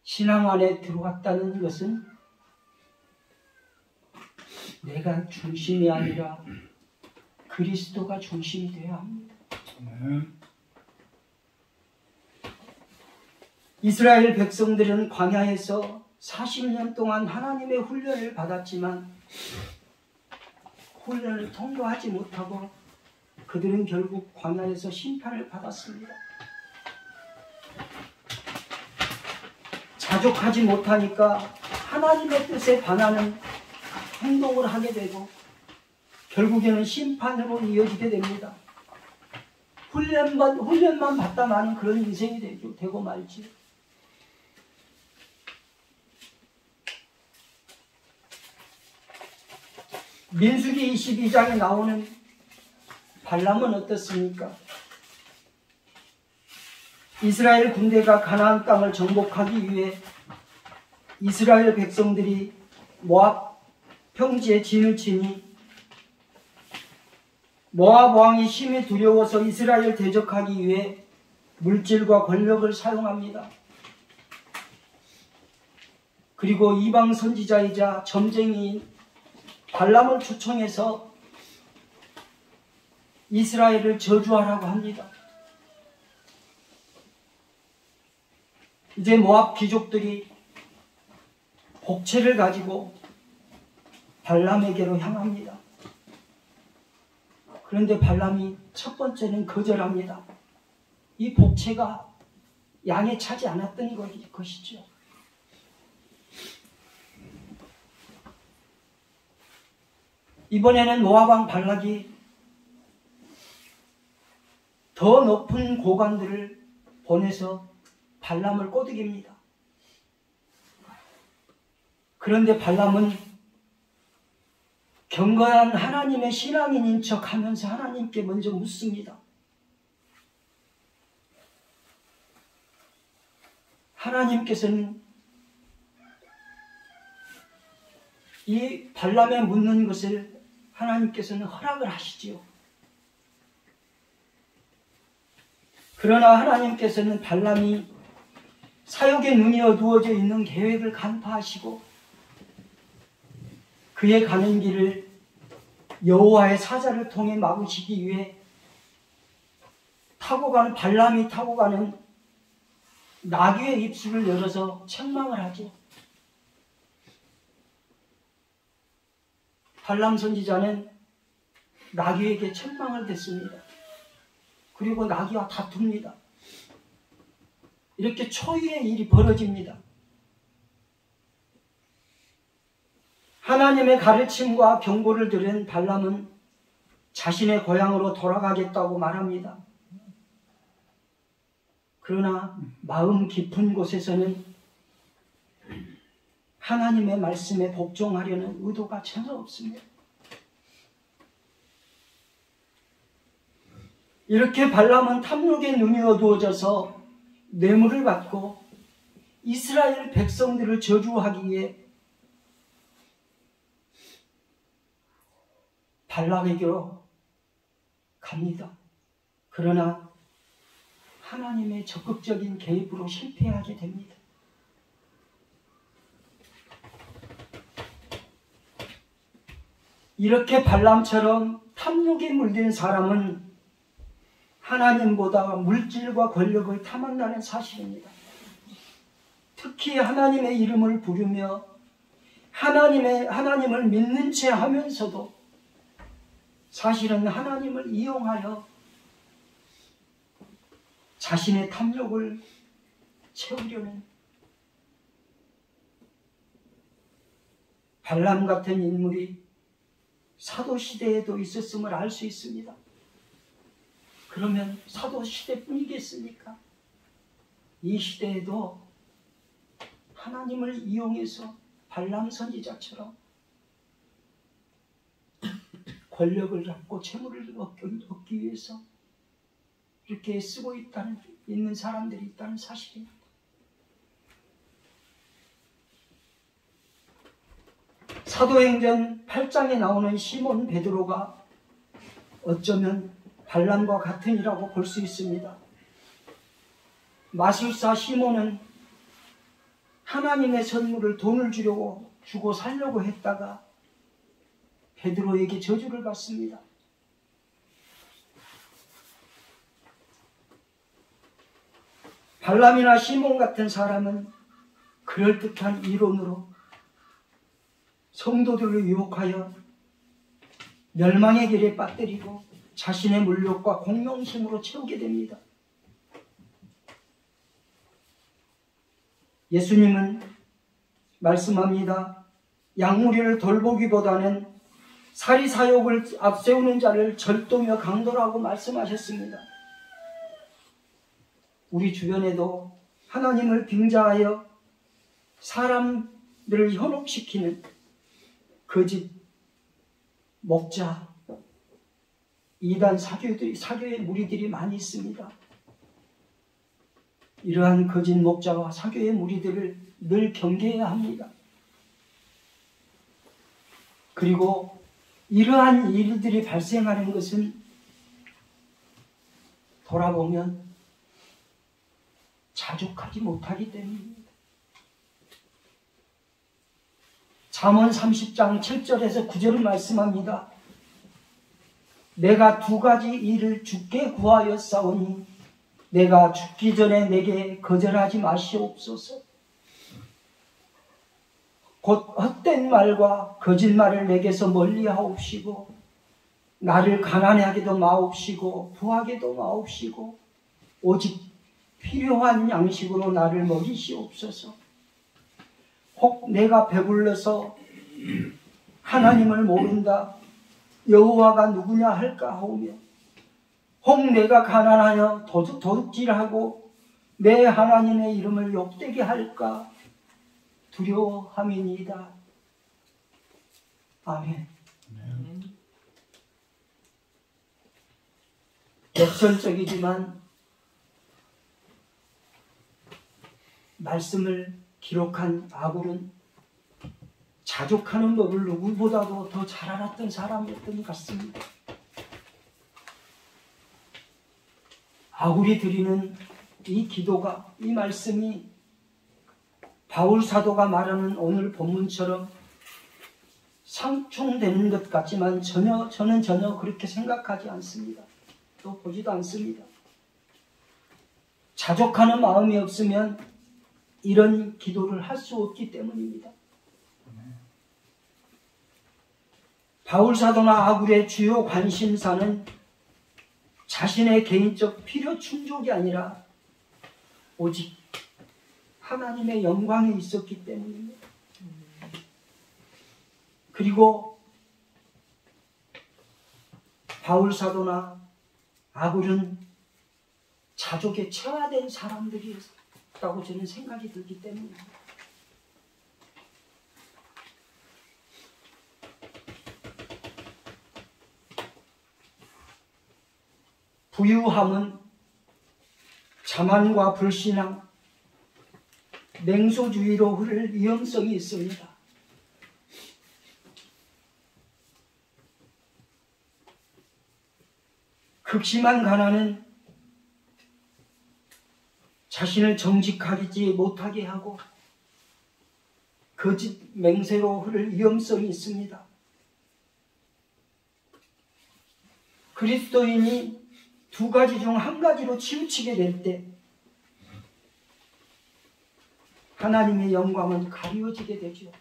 신앙 안에 들어왔다는 것은 내가 중심이 아니라 그리스도가 중심이 되어야 합니다. 이스라엘 백성들은 광야에서 40년 동안 하나님의 훈련을 받았지만 훈련을 통과하지 못하고 그들은 결국 광야에서 심판을 받았습니다. 자족하지 못하니까 하나님의 뜻에 반하는 행동을 하게 되고 결국에는 심판으로 이어지게 됩니다. 훈련만 받다 마는 그런 인생이 되고 말지. 민수기 22장에 나오는 발람은 어떻습니까? 이스라엘 군대가 가나안 땅을 정복하기 위해 이스라엘 백성들이 모압 평지에 진을 치니 모압 왕이 심히 두려워서 이스라엘 대적하기 위해 물질과 권력을 사용합니다. 그리고 이방 선지자이자 점쟁이인 발람을 초청해서 이스라엘을 저주하라고 합니다. 이제 모압 귀족들이 복채를 가지고 발람에게로 향합니다. 그런데 발람이 첫 번째는 거절합니다. 이 복채가 양에 차지 않았던 것이죠. 이번에는 모압 왕 발락이 더 높은 고관들을 보내서 발람을 꼬드깁니다. 그런데 발람은 경건한 하나님의 신앙인인 척하면서 하나님께 먼저 묻습니다. 하나님께서는 이 발람에 묻는 것을 하나님께서는 허락을 하시지요. 그러나 하나님께서는 발람이 사욕의 눈이 어두워져 있는 계획을 간파하시고 그의 가는 길을 여호와의 사자를 통해 막으시기 위해 발람이 타고 가는 나귀의 입술을 열어서 책망을 하죠. 발람 선지자는 나귀에게 책망을 듣습니다. 그리고 나귀와 다툽니다. 이렇게 초유의 일이 벌어집니다. 하나님의 가르침과 경고를 들은 발람은 자신의 고향으로 돌아가겠다고 말합니다. 그러나 마음 깊은 곳에서는 하나님의 말씀에 복종하려는 의도가 전혀 없습니다. 이렇게 발람은 탐욕의 눈이 어두워져서 뇌물을 받고 이스라엘 백성들을 저주하기 위해 발락에게로 갑니다. 그러나 하나님의 적극적인 개입으로 실패하게 됩니다. 이렇게 발람처럼 탐욕에 물든 사람은 하나님보다 물질과 권력을 탐한다는 사실입니다. 특히 하나님의 이름을 부르며 하나님을 믿는 채 하면서도 사실은 하나님을 이용하여 자신의 탐욕을 채우려는 발람 같은 인물이 사도시대에도 있었음을 알 수 있습니다. 그러면 사도시대뿐이겠습니까? 이 시대에도 하나님을 이용해서 발람 선지자처럼 권력을 잡고 재물을 얻기 위해서 이렇게 쓰고 있는 사람들이 있다는 사실입니다. 사도행전 8장에 나오는 시몬 베드로가 어쩌면 발람과 같으니라고 볼 수 있습니다. 마술사 시몬은 하나님의 선물을 돈을 주고 살려고 했다가 베드로에게 저주를 받습니다. 발람이나 시몬 같은 사람은 그럴듯한 이론으로 성도들을 유혹하여 멸망의 길에 빠뜨리고 자신의 물욕과 공명심으로 채우게 됩니다. 예수님은 말씀합니다. 양무리를 돌보기보다는 사리사욕을 앞세우는 자를 절도며 강도라고 말씀하셨습니다. 우리 주변에도 하나님을 빙자하여 사람들을 현혹시키는 거짓 목자, 이단 사교의 무리들이 많이 있습니다. 이러한 거짓 목자와 사교의 무리들을 늘 경계해야 합니다. 그리고 이러한 일들이 발생하는 것은 돌아보면 자족하지 못하기 때문입니다. 잠언 30장 7절에서 9절을 말씀합니다. 내가 두 가지 일을 주께 구하였사오니 내가 죽기 전에 내게 거절하지 마시옵소서. 곧 헛된 말과 거짓말을 내게서 멀리하옵시고 나를 가난하게도 마옵시고 부하게도 마옵시고 오직 필요한 양식으로 나를 먹이시옵소서. 혹 내가 배불러서 하나님을 모른다 여호와가 누구냐 할까 하오며 혹 내가 가난하여 도둑질하고 내 하나님의 이름을 욕되게 할까 두려워함이니이다. 아멘. 역설적이지만 말씀을 기록한 아굴은 자족하는 법을 누구보다도 더 잘 알았던 사람이었던 것 같습니다. 아굴이 드리는 이 기도가, 이 말씀이 바울 사도가 말하는 오늘 본문처럼 상충되는 것 같지만 저는 전혀 그렇게 생각하지 않습니다. 또 보지도 않습니다. 자족하는 마음이 없으면 이런 기도를 할 수 없기 때문입니다. 바울 사도나 아굴의 주요 관심사는 자신의 개인적 필요 충족이 아니라 오직 하나님의 영광에 있었기 때문입니다. 그리고 바울 사도나 아굴은 자족에 체화된 사람들이었다고 저는 생각이 들기 때문입니다. 부유함은 자만과 불신앙, 냉소주의로 흐를 위험성이 있습니다. 극심한 가난은 자신을 정직하지 못하게 하고 거짓 맹세로 흐를 위험성이 있습니다. 그리스도인이 두 가지 중 한 가지로 치우치게 될 때 하나님의 영광은 가리워지게 되죠.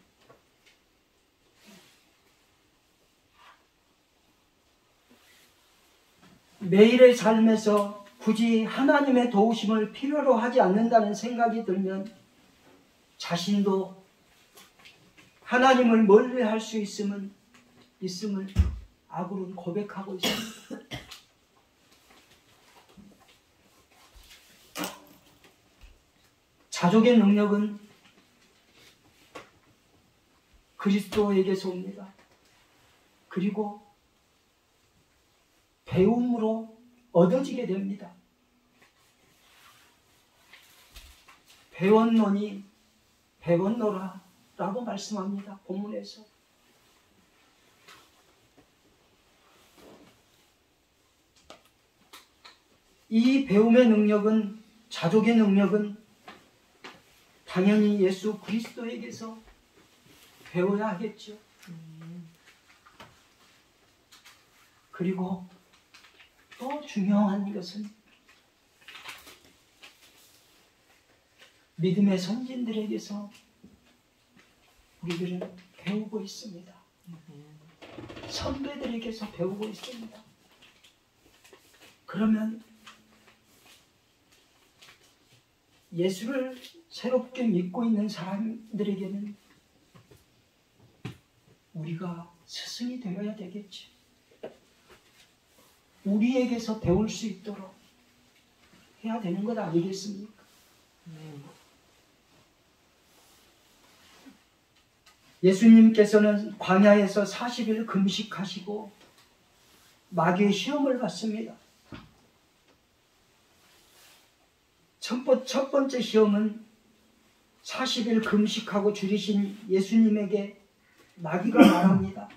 매일의 삶에서 굳이 하나님의 도우심을 필요로 하지 않는다는 생각이 들면 자신도 하나님을 멀리할 수 있음을 아굴은 고백하고 있습니다. 자족의 능력은 그리스도에게서 옵니다. 그리고 배움으로 얻어지게 됩니다. 배웠노니 배웠노라 라고 말씀합니다. 본문에서. 이 배움의 능력은, 자족의 능력은 당연히 예수 그리스도에게서 배워야 하겠죠. 그리고 또 중요한 것은 믿음의 선진들에게서 우리들은 배우고 있습니다. 선배들에게서 배우고 있습니다. 그러면 예수를 새롭게 믿고 있는 사람들에게는 우리가 스승이 되어야 되겠죠. 우리에게서 배울 수 있도록 해야 되는 것 아니겠습니까? 예수님께서는 광야에서 40일 금식하시고 마귀의 시험을 받습니다. 첫 번째 시험은 40일 금식하고 줄이신 예수님에게 마귀가 말합니다.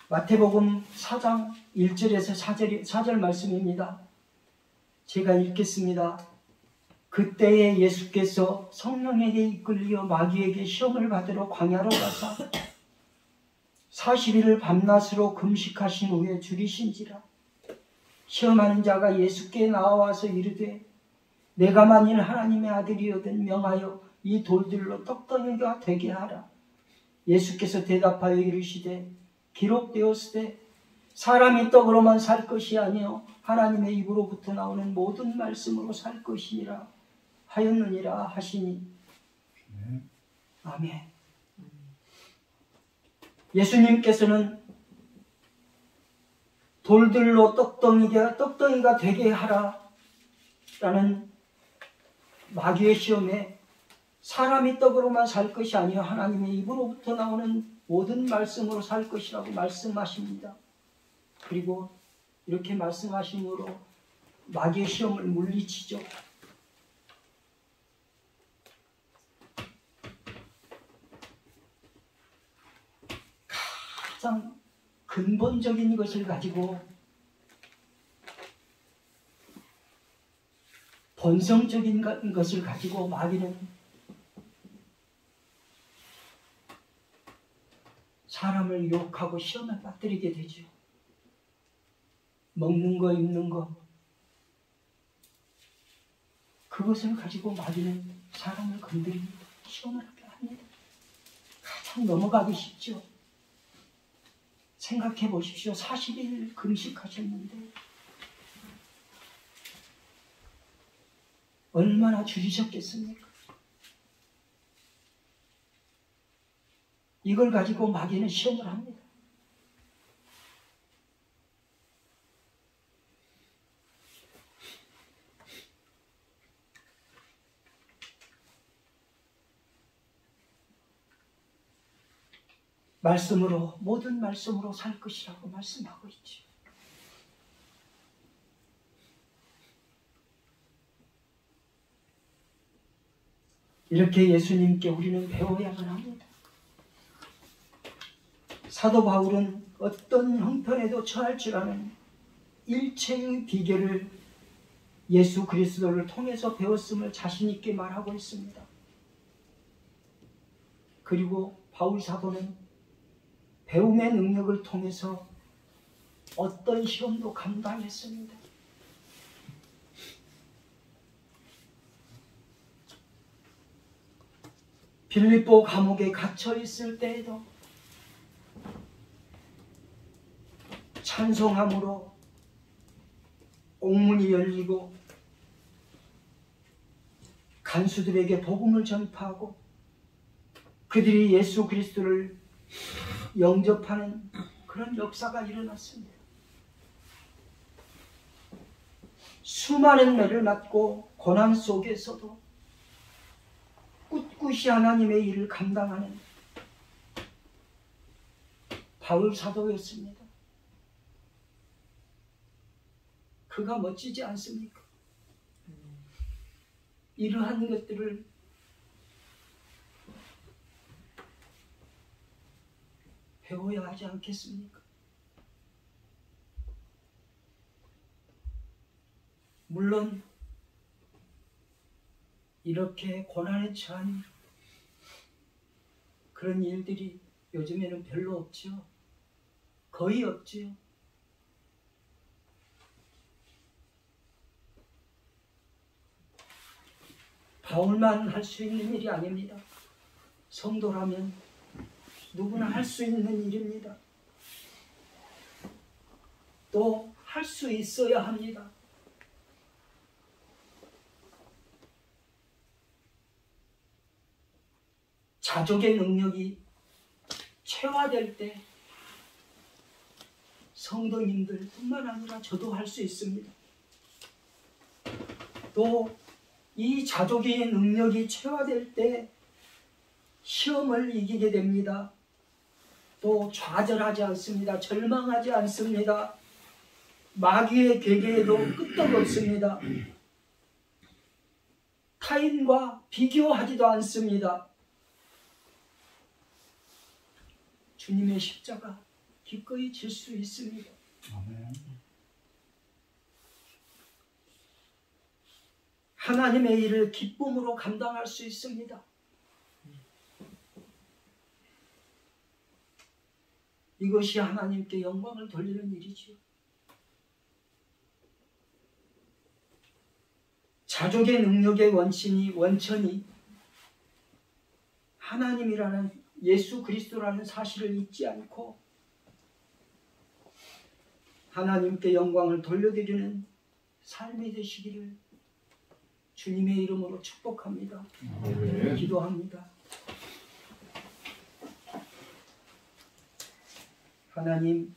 마태복음 4장 1절에서 4절 말씀입니다. 제가 읽겠습니다. 그때에 예수께서 성령에게 이끌려 마귀에게 시험을 받으러 광야로 가사 40일을 밤낮으로 금식하신 후에 줄이신지라. 시험하는 자가 예수께 나와서 이르되 내가 만일 하나님의 아들이거든 명하여 이 돌들로 떡덩이가 되게 하라. 예수께서 대답하여 이르시되 기록되었으되 사람이 떡으로만 살 것이 아니요 하나님의 입으로부터 나오는 모든 말씀으로 살 것이니라 하였느니라 하시니. 아멘. 예수님께서는 돌들로 떡덩이가 되게 하라 라는 마귀의 시험에 사람이 떡으로만 살 것이 아니요 하나님의 입으로부터 나오는 모든 말씀으로 살 것이라고 말씀하십니다. 그리고 이렇게 말씀하심으로 마귀의 시험을 물리치죠. 가장 근본적인 것을 가지고 본성적인 것을 가지고 마귀는 사람을 유혹하고 시험에 빠뜨리게 되죠. 먹는 거, 입는 거, 그것을 가지고 마귀는 사람을 건드립니다. 시험을 하게 합니다. 가장 넘어가기 쉽죠. 생각해 보십시오. 40일 금식하셨는데 얼마나 줄이셨겠습니까? 이걸 가지고 마귀는 시험을 합니다. 말씀으로, 모든 말씀으로 살 것이라고 말씀하고 있죠. 이렇게 예수님께 우리는 배워야만 합니다. 사도 바울은 어떤 형편에도 처할 줄 아는 일체의 비결을 예수 그리스도를 통해서 배웠음을 자신 있게 말하고 있습니다. 그리고 바울 사도는 배움의 능력을 통해서 어떤 시험도 감당했습니다. 빌립보 감옥에 갇혀 있을 때에도 찬송함으로 옥문이 열리고 간수들에게 복음을 전파하고 그들이 예수 그리스도를 영접하는 그런 역사가 일어났습니다. 수많은 매를 맞고 고난 속에서도 꿋꿋이 하나님의 일을 감당하는 바울 사도였습니다. 그가 멋지지 않습니까? 이러한 것들을 배워야 하지 않겠습니까? 물론 이렇게 고난에 처한 그런 일들이 요즘에는 별로 없지요. 거의 없지요. 바울만 할 수 있는 일이 아닙니다. 성도라면 누구나 할 수 있는 일입니다. 또 할 수 있어야 합니다. 자족의 능력이 체화될 때 성도님들 뿐만 아니라 저도 할 수 있습니다. 또 이 자족의 능력이 체화될 때 시험을 이기게 됩니다. 또 좌절하지 않습니다. 절망하지 않습니다. 마귀의 괴계에도 끄떡 없습니다. 타인과 비교하지도 않습니다. 주님의 십자가 기꺼이 질 수 있습니다. 아멘. 하나님의 일을 기쁨으로 감당할 수 있습니다. 이것이 하나님께 영광을 돌리는 일이지요. 자족의 능력의 원천이 하나님이라는 예수 그리스도라는 사실을 잊지 않고 하나님께 영광을 돌려드리는 삶이 되시기를 주님의 이름으로 축복합니다. 아멘. 기도합니다. 하나님,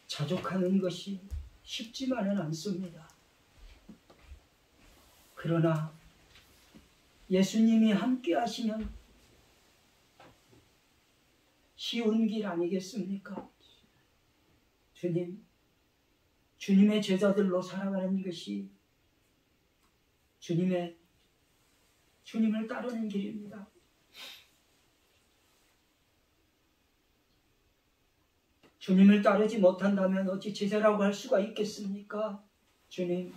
자족하는 것이 쉽지만은 않습니다. 그러나 예수님이 함께 하시면 쉬운 길 아니겠습니까? 주님의 제자들로 살아가는 것이 주님을 따르는 길입니다. 주님을 따르지 못한다면 어찌 제자라고 할 수가 있겠습니까? 주님,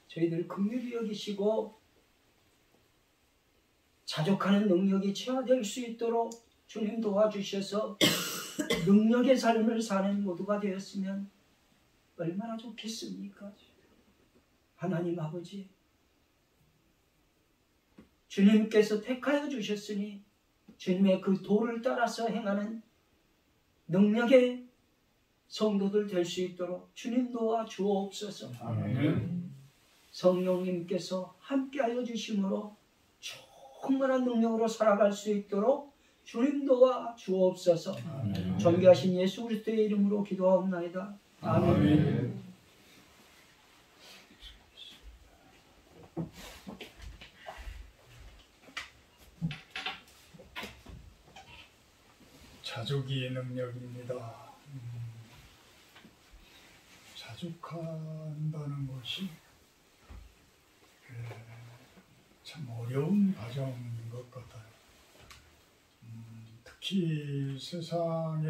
저희들 긍휼히 여기시고 자족하는 능력이 체화될 수 있도록 주님 도와주셔서 능력의 삶을 사는 모두가 되었으면 얼마나 좋겠습니까? 하나님 아버지, 주님께서 택하여 주셨으니 주님의 그 도를 따라서 행하는 능력의 성도들 될 수 있도록 주님 도와 주옵소서. 아멘. 성령님께서 함께하여 주심으로 충만한 능력으로 살아갈 수 있도록 주님 도와 주옵소서. 아멘. 존귀하신 예수 그리스도의 이름으로 기도하옵나이다. 아멘. 아멘. 자족이 능력입니다. 자족한다는 것이 참 어려운 과정인 것 같아요. 특히 세상에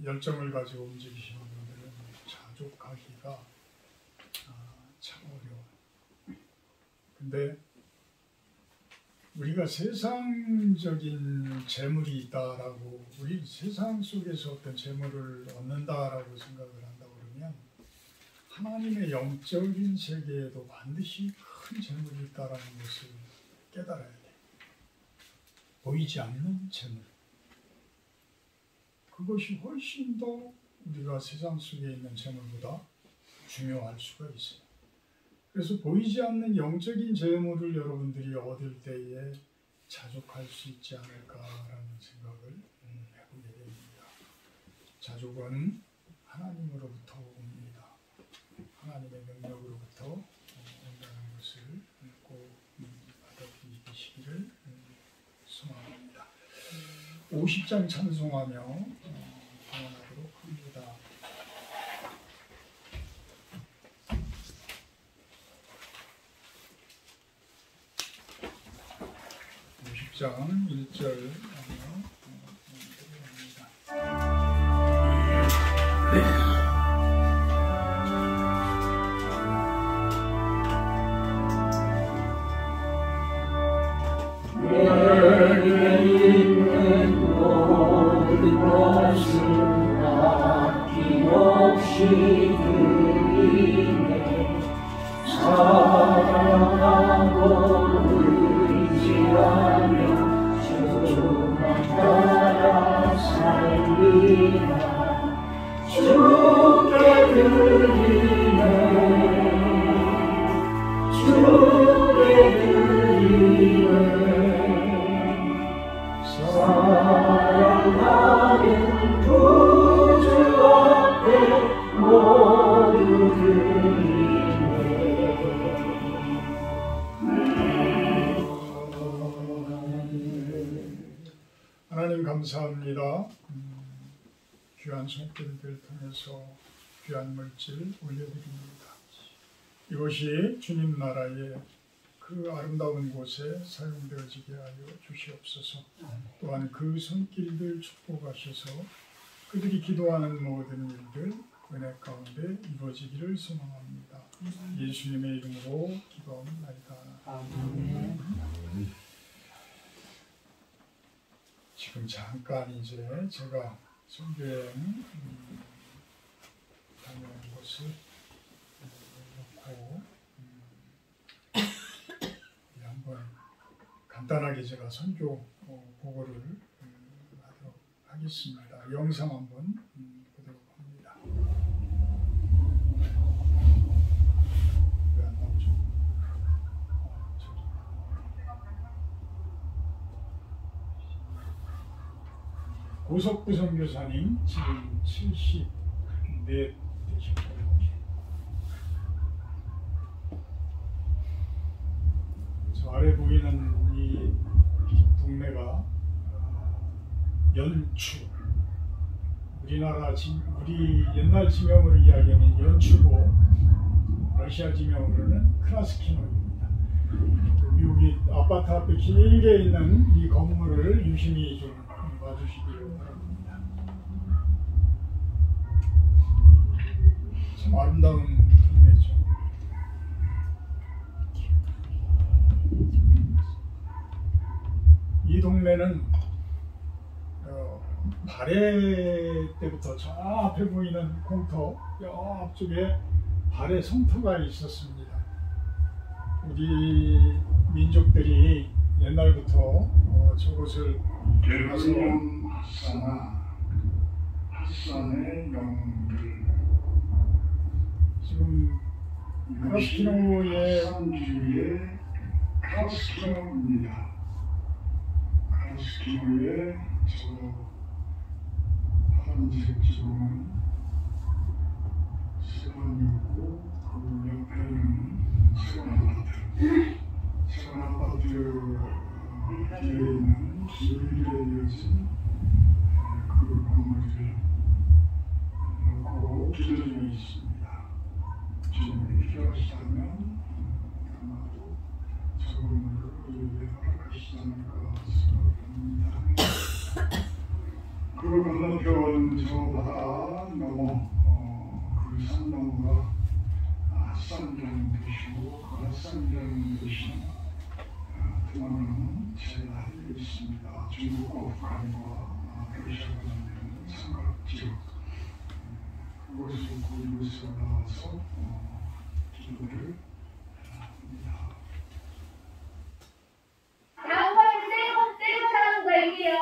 열정을 가지고 움직이시는 분들은 자족하기가 참 어려워요. 근데 우리가 세상적인 재물이 있다라고, 우리 세상 속에서 어떤 재물을 얻는다라고 생각을 한다고 그러면 하나님의 영적인 세계에도 반드시 큰 재물이 있다라는 것을 깨달아야 돼. 보이지 않는 재물. 그것이 훨씬 더 우리가 세상 속에 있는 재물보다 중요할 수가 있어요. 그래서 보이지 않는 영적인 재물을 여러분들이 얻을 때에 자족할 수 있지 않을까라는 생각을 해보게 됩니다. 자족은 하나님으로부터 옵니다. 하나님의 능력으로부터 온다는 것을 꼭 받아들이시기를 소망합니다. 50장 찬송하며 방언하도록 합니다. 50장 1절 하며 하나님 감사합니다. 귀한 손길들 통해서 귀한 물질 올려드립니다. 이것이 주님 나라의 그 아름다운 곳에 사용되어지게 하여 주시옵소서. 또한 그 손길들 축복하셔서 그들이 기도하는 모든 일들 은혜 가운데 이루어지기를 소망합니다. 예수님의 이름으로 기도합니다. 아멘. 지금 잠깐 이제 제가 선교여행 다녀온 것을 놓고 한번 간단하게 제가 선교 보고를 하도록 하겠습니다. 영상 한번 보도록 합니다. 왜 안 나오죠? 고석구 선교사님 지금 74 되셨고요. 저 아래 보이는 이 동네가 연추, 우리 옛날 지명으로 이야기하면 연추고 러시아 지명으로는 크라스키노입니다. 여기 아파트 앞에 길게 있는 이 건물을 유심히 좀 봐주시기를 바랍니다. 참 아름다운 동네죠. 이 동네는 발해 때부터 저 앞에 보이는 공터, 저 앞쪽에 발해 성터가 있었습니다. 우리 민족들이 옛날부터 저곳을 가서 핫산의 영웅들 지금 크라스키노의 산주의 크라스키노입니다. 크라스키노의 저 파란색 지붕은 세관이었고 그 옆에는 세관아파트 뒤에 있는 길에 이어진 그 건물을 놓고 기도 중에 있습니다. 주님이 필요하시다면 아마도 저 건물을 우리에게 허락하시지 않을까 생각합니다. 그걸 건너편 저 바다 넘어 그 산 너머가 핫산강 되시고 그 핫산강 되시는 드마는 제가 알고 있습니다. 중국과 북한과 러시아가 만드는 삼각지역 그곳에서 고립에서 나와서 기도를 합니다. 다음 번은 떼고 타는 거 얘기해요.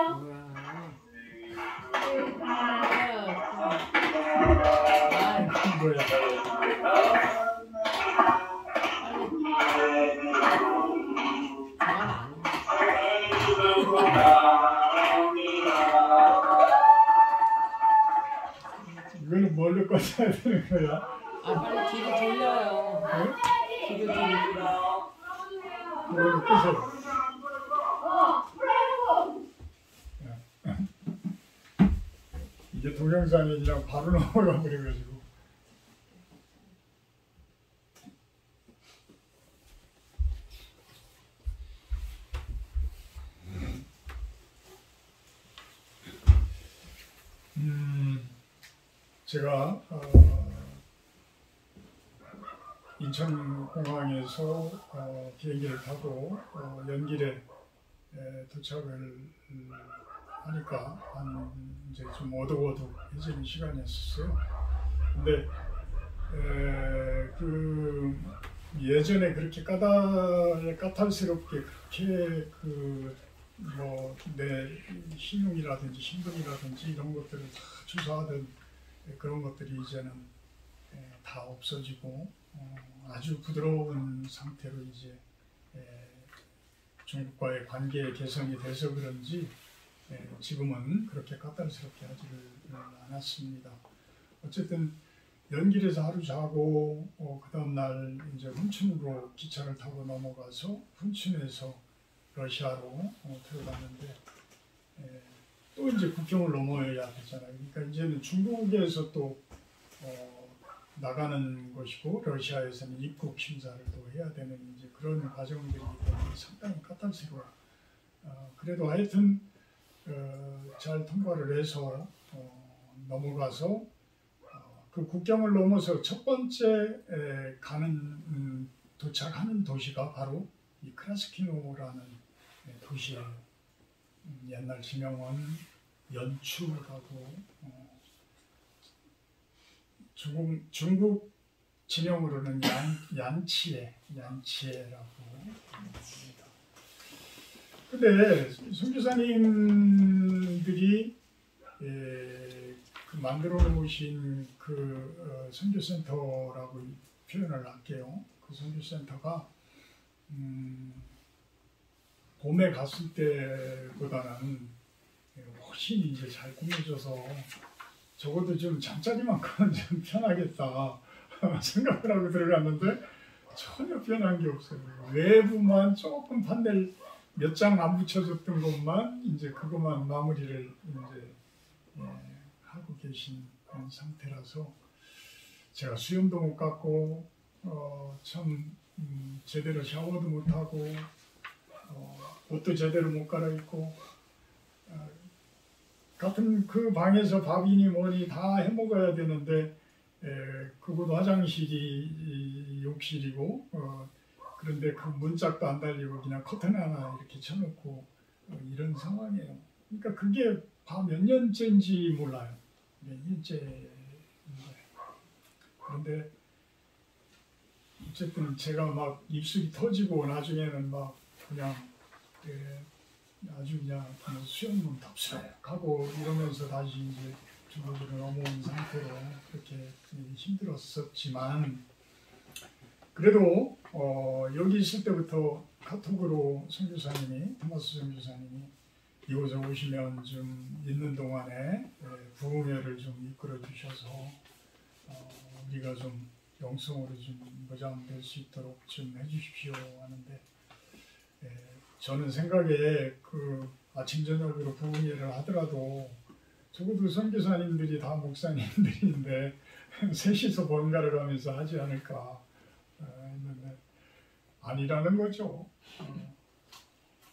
이거는 뭘로 꺼내야 되는 거야? 아 빨리 뒤로 돌려요. 뒤로 돌려. 뭘로 끄세요? 이게 동영상이 그냥 바로 넘어가 버려가지고. 제가 인천공항에서 비행기를 타고 연길에 도착을 하니까 한 이제 좀 어둑어둑해지는 시간이었어요. 근데 그 예전에 그렇게 까탈스럽게 그렇게 뭐 내 신용이라든지 신분이라든지 이런 것들을 다 조사하던 그런 것들이 이제는 다 없어지고 아주 부드러운 상태로 이제 중국과의 관계 개선이 돼서 그런지 지금은 그렇게 까탈스럽게 하지를 않았습니다. 어쨌든 연길에서 하루 자고 그 다음 날 이제 훈춘으로 기차를 타고 넘어가서 훈춘에서 러시아로 들어갔는데 또 이제 국경을 넘어야 되잖아요. 그러니까 이제는 중국에서 또 나가는 것이고 러시아에서는 입국 심사를 또 해야 되는 이제 그런 과정들이기 때문에 상당히 까탈스러워. 그래도 하여튼 잘 통과를 해서 넘어가서 그 국경을 넘어서 첫 번째 도착하는 도시가 바로 이 크라스키노라는 도시예요. 옛날 지명은 연추라고 중국 진영으로는 얀치에라고 합니다. 근데 선교사님들이 만들어 놓으신 그 선교센터라고 표현을 할게요. 그 선교센터가 봄에 갔을 때보다는 훨씬 이제 잘 꾸며져서 적어도 좀 잠자리만큼은 좀 편하겠다 생각을 하고 들어갔는데 전혀 변한 게 없어요. 외부만 조금 판넬 몇 장 안 붙여줬던 것만 이제 그것만 마무리를 이제 하고 계신 상태라서 제가 수염도 못 깎고 참 제대로 샤워도 못 하고 옷도 제대로 못 갈아입고 같은 그 방에서 밥이니 뭐니 다 해먹어야 되는데 그곳 화장실이 욕실이고 그런데 그 문짝도 안 달리고 그냥 커튼 하나 이렇게 쳐놓고 이런 상황이에요. 그러니까 그게 다 몇 년째인지 몰라요. 몇 년째인데 그런데 어쨌든 제가 막 입술이 터지고 나중에는 막 그냥 아주 그냥 수염은 덥석하고 이러면서 다시 이제 중국으로 넘어온 상태로 그렇게 힘들었었지만 그래도 여기 있을 때부터 카톡으로 선교사님이 토마스 선교사님이 이곳에 오시면 좀 있는 동안에 부흥회를 좀 이끌어 주셔서 우리가 좀 영성으로 좀 무장될 수 있도록 좀 해주십시오 하는데 저는 생각에 그 아침 저녁으로 부흥회를 하더라도 적어도 선교사님들이 다 목사님들인데 셋이서 번갈아 가면서 하지 않을까 했는데 아니라는 거죠.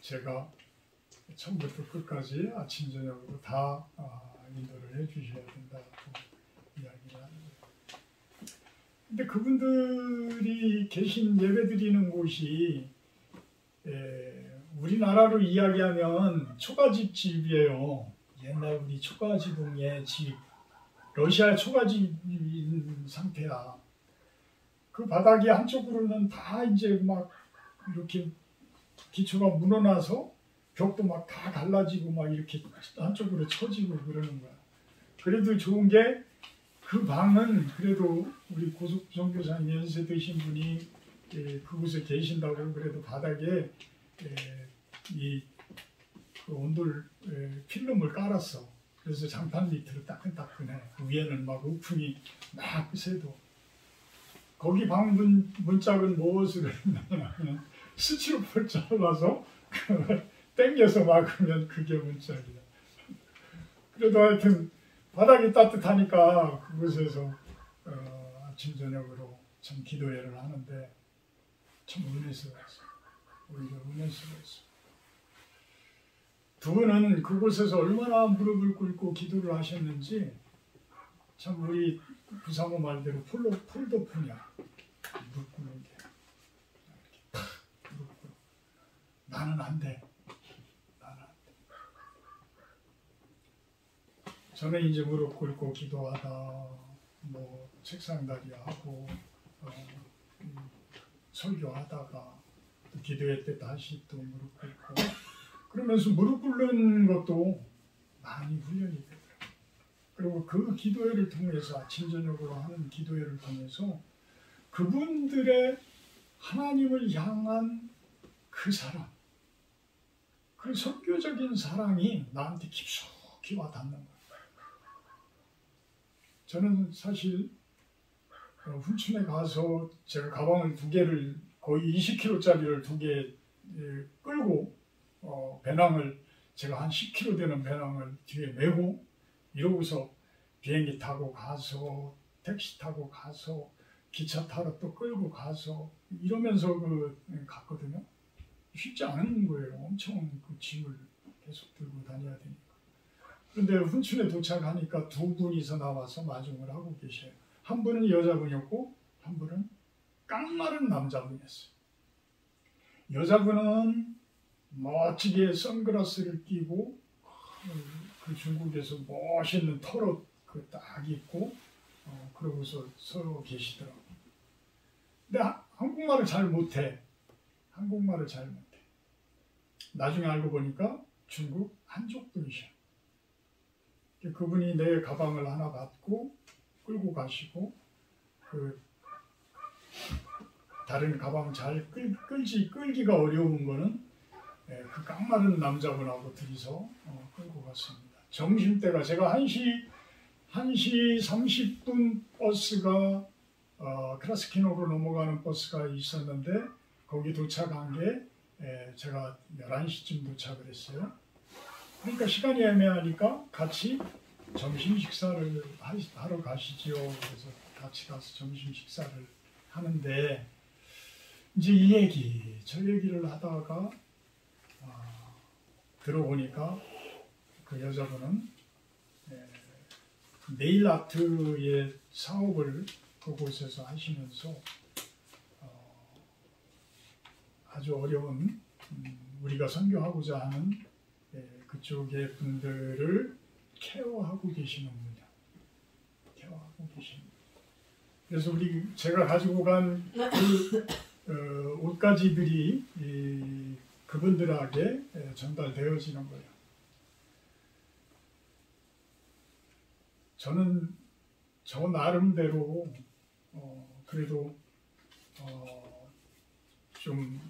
제가 처음부터 끝까지 아침 저녁으로 다 인도를 해주셔야 된다고 이야기를 하는 거예요. 근데 그분들이 계신 예배드리는 곳이 우리나라로 이야기하면 초가집 집이에요. 옛날 우리 초가지동의 집, 러시아 초가집인 상태야. 그 바닥이 한쪽으로는 다 이제 막 이렇게 기초가 무너나서 벽도 막 다 갈라지고 막 이렇게 한쪽으로 처지고 그러는 거야. 그래도 좋은 게 그 방은 그래도 우리 고속 선교사님 연세 드신 분이 그곳에 계신다고 그래도 바닥에 그 온돌 필름을 깔았어. 그래서 장판 밑으로 따끈따끈해. 그 위에는 막 우풍이 막 새도. 거기 방 문짝은 무엇을 했냐면 스티로폼을 잘라서 땡겨서 막으면 그게 문짝이야. 그래도 하여튼 바닥이 따뜻하니까 그곳에서 아침 저녁으로 참 기도회를 하는데 참 은혜스러웠어. 오히려 은혜스러웠어. 두 분은 그곳에서 얼마나 무릎을 꿇고 기도를 하셨는지 참 우리 부사모 말대로 폴더폰이야. 무릎 꿇는 게 이렇게 탁 무릎 꿇고 나는 안 돼. 나는 안 돼. 저는 이제 무릎 꿇고 기도하다 뭐 책상다리 하고 설교하다가 또 기도회 때 다시 또 무릎 꿇고 그러면서 무릎 꿇는 것도 많이 훈련이 되더라고요. 그리고 그 기도회를 통해서 아침 저녁으로 하는 기도회를 통해서 그분들의 하나님을 향한 그 사랑, 그 선교적인 사랑이 나한테 깊숙이 와닿는 거예요. 저는 사실 훈춘에 가서 제가 가방을 2개를 거의 20kg짜리를 2개 끌고 배낭을 제가 한 10kg 되는 배낭을 뒤에 메고 이러고서 비행기 타고 가서 택시 타고 가서 기차 타러 또 끌고 가서 이러면서 갔거든요. 쉽지 않은 거예요. 엄청 그 짐을 계속 들고 다녀야 되니까. 그런데 훈춘에 도착하니까 2분이서 나와서 마중을 하고 계셔요. 한 분은 여자분이었고 한 분은 깡마른 남자분이었어요. 여자분은 멋지게 선글라스를 끼고 그 중국에서 멋있는 털옷 딱 입고 그러고서 서 계시더라고요. 근데 한국말을 잘 못해. 한국말을 잘 못해. 나중에 알고 보니까 중국 한족 분이셔. 그분이 내 가방을 하나 받고 끌고 가시고 그 다른 가방 잘 끌기가 어려운 거는 그 깡마른 남자분하고 둘이서 끌고 갔습니다. 점심때가 제가 1시 30분 버스가 크라스키노로 넘어가는 버스가 있었는데 거기 도착한 게 제가 11시쯤 도착을 했어요. 그러니까 시간이 애매하니까 같이 점심 식사를 하러 가시지요. 그래서 같이 가서 점심 식사를 하는데 이제 이 얘기 저 얘기를 하다가 들어보니까 그 여자분은 네일 아트의 사업을 그곳에서 하시면서 아주 어려운 우리가 선교하고자 하는 그쪽의 분들을 케어하고 계시는 분이야. 케어하고 계시는. 그래서 제가 가지고 간 그 옷가지들이 그분들에게 전달되어지는 거예요. 저는 저 나름대로 그래도 좀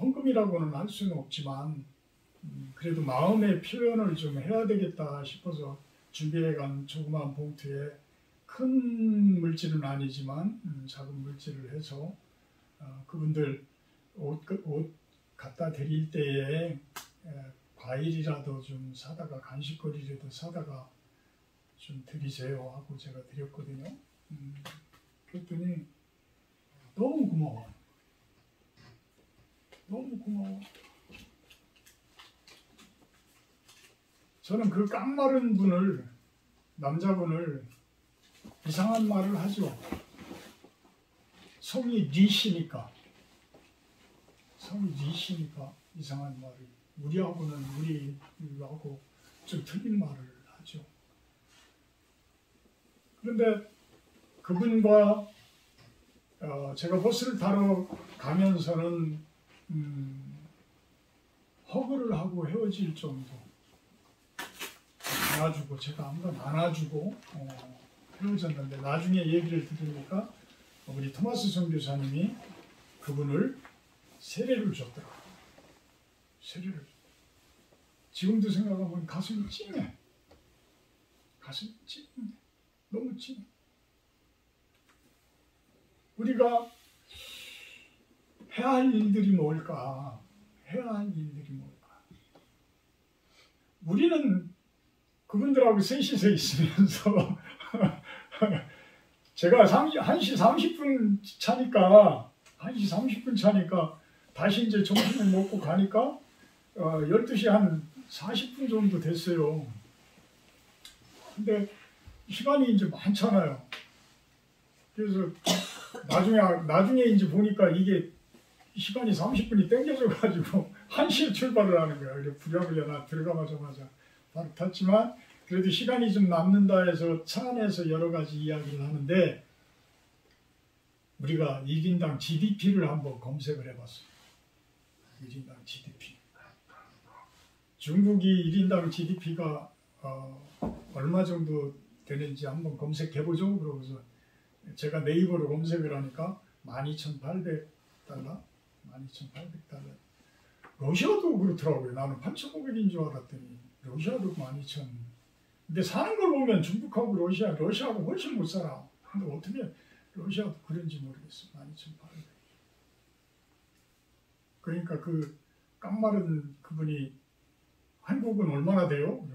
헌금이라고는 할 수는 없지만 그래도 마음의 표현을 좀 해야 되겠다 싶어서 준비해간 조그만 봉투에 큰 물질은 아니지만 작은 물질을 해서 그분들 옷 갖다 드릴 때에 과일이라도 좀 사다가 간식거리라도 사다가 좀 드리세요 하고 제가 드렸거든요. 그랬더니 너무 고마워. 너무 고마워. 저는 그 깡마른 분을, 남자분을 이상한 말을 하죠. 성이 리시니까. 성이 리시니까. 이상한 말을. 우리하고 좀 틀린 말을 하죠. 그런데 그분과 제가 버스를 타러 가면서는 허그를 하고 헤어질 정도. 안아주고, 제가 한번 안아주고 헤어졌는데, 나중에 얘기를 들으니까 우리 토마스 선교사님이 그분을 세례를 줬더라고요. 세례를 줬더라고요. 지금도 생각하면 가슴이 찡해. 가슴이 찡해. 너무 찡해. 우리가 해야 할 일들이 뭘까? 해야 할 일들이 뭘까? 우리는 그분들하고 셋이서 있으면서 제가 1시 30분 차니까 다시 이제 점심을 먹고 가니까 12시 한 40분 정도 됐어요. 근데 시간이 이제 많잖아요. 그래서 나중에 이제 보니까 이게 시간이 30분이 땡겨져가지고 1시에 출발을 하는 거야. 그래서 부랴부랴 들어가자마자 바로 탔지만, 그래도 시간이 좀 남는다 해서 차 안에서 여러 가지 이야기를 하는데, 우리가 1인당 GDP를 한번 검색을 해봤어요. 1인당 GDP. 중국이 1인당 GDP가 얼마 정도 되는지 한번 검색해보죠. 그러고서 제가 네이버로 검색을 하니까 12,800달러? 12,800달러. 러시아도 그렇더라고요. 나는 8,500인 줄 알았더니 러시아도 12,000. 근데 사는 걸 보면 중국하고 러시아하고 훨씬 못 살아. 근데 어떻게 러시아도 그런지 모르겠어. 12,800. 그러니까 그 깡마른 그분이 한국은 얼마나 돼요?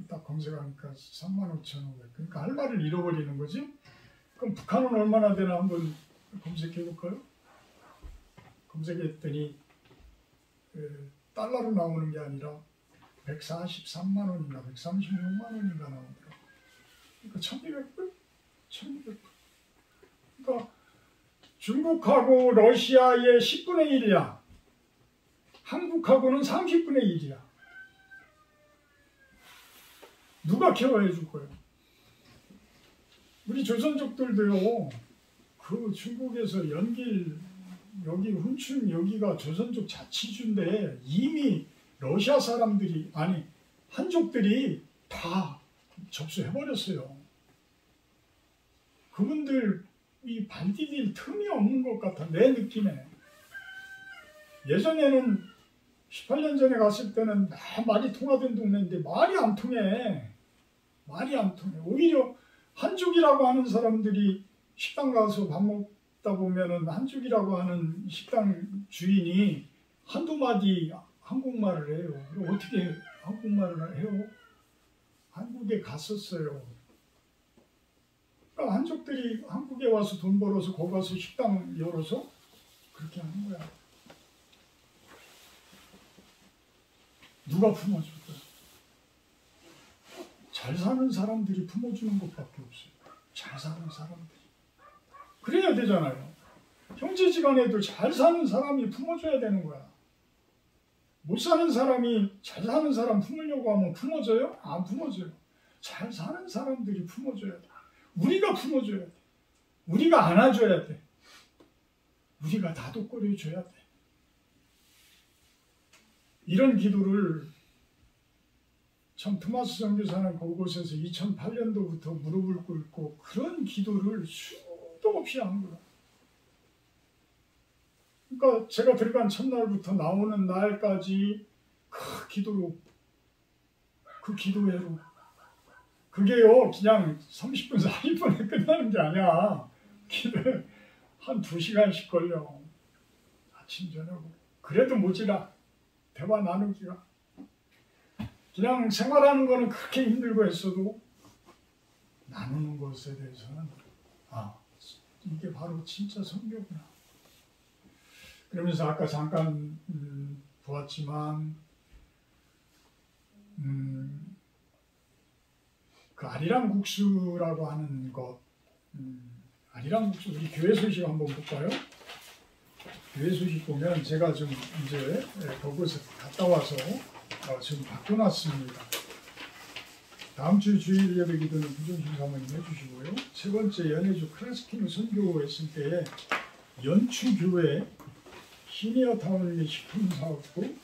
딱 검색하니까 35,500. 그러니까 할 말을 잃어버리는 거지. 그럼 북한은 얼마나 되나 한번 검색해 볼까요? 검색했더니 달러로 나오는 게 아니라 143만 원인가 136만 원인가 나오더라고요. 그러니까 1,200불? 1,200불. 그러니까 중국하고 러시아의 10분의 1이야. 한국하고는 30분의 1이야. 누가 케어해 줄 거예요? 우리 조선족들도요. 그 중국에서 연길 여기 훈춘 여기가 조선족 자치주인데 이미 러시아 사람들이 아니 한족들이 다 접수해버렸어요. 그분들이 발 디딜 틈이 없는 것 같아. 내 느낌에. 예전에는 18년 전에 갔을 때는 말이 통하던 동네인데 말이 안 통해. 말이 안 통해. 오히려 한족이라고 하는 사람들이 식당 가서 밥 먹다 보면은 한족이라고 하는 식당 주인이 한두 마디 한국말을 해요. 그럼 어떻게 한국말을 해요? 한국에 갔었어요. 그러니까 한족들이 한국에 와서 돈 벌어서 거기 가서 식당 열어서 그렇게 하는 거야. 누가 품어줄 거야? 잘 사는 사람들이 품어주는 것밖에 없어요. 잘 사는 사람들이. 그래야 되잖아요. 형제지간에도 잘 사는 사람이 품어줘야 되는 거야. 못 사는 사람이 잘 사는 사람 품으려고 하면 품어줘요? 안 품어줘요. 잘 사는 사람들이 품어줘야 돼. 우리가 품어줘야 돼. 우리가 안아줘야 돼. 우리가 다독거려줘야 돼. 이런 기도를 참 토마스 선교사는 그곳에서 2008년도부터 무릎을 꿇고 그런 기도를 수도 없이 한 거야. 그러니까 제가 들어간 첫날부터 나오는 날까지 그 기도로, 그 기도회로. 그게요, 그냥 30분, 40분에 끝나는 게 아니야. 기도회 한 2시간씩 걸려. 아침, 저녁. 그래도 모자라. 대화 나누기가. 그냥 생활하는 거는 그렇게 힘들고 했어도 나누는 것에 대해서는 이게 바로 진짜 선교구나. 그러면서 아까 잠깐 보았지만 그 아리랑 국수라고 하는 것, 아리랑 국수 우리 교회 소식 한번 볼까요? 교회 소식 보면 제가 좀 이제 그곳에 갔다 와서 지금 바꿔놨습니다. 다음 주 주일 예배 기도는 부정신 사모님 해주시고요. 세 번째 연해주 크라스키노 선교했을 때 연추교회 시니어타운 및 식품사업부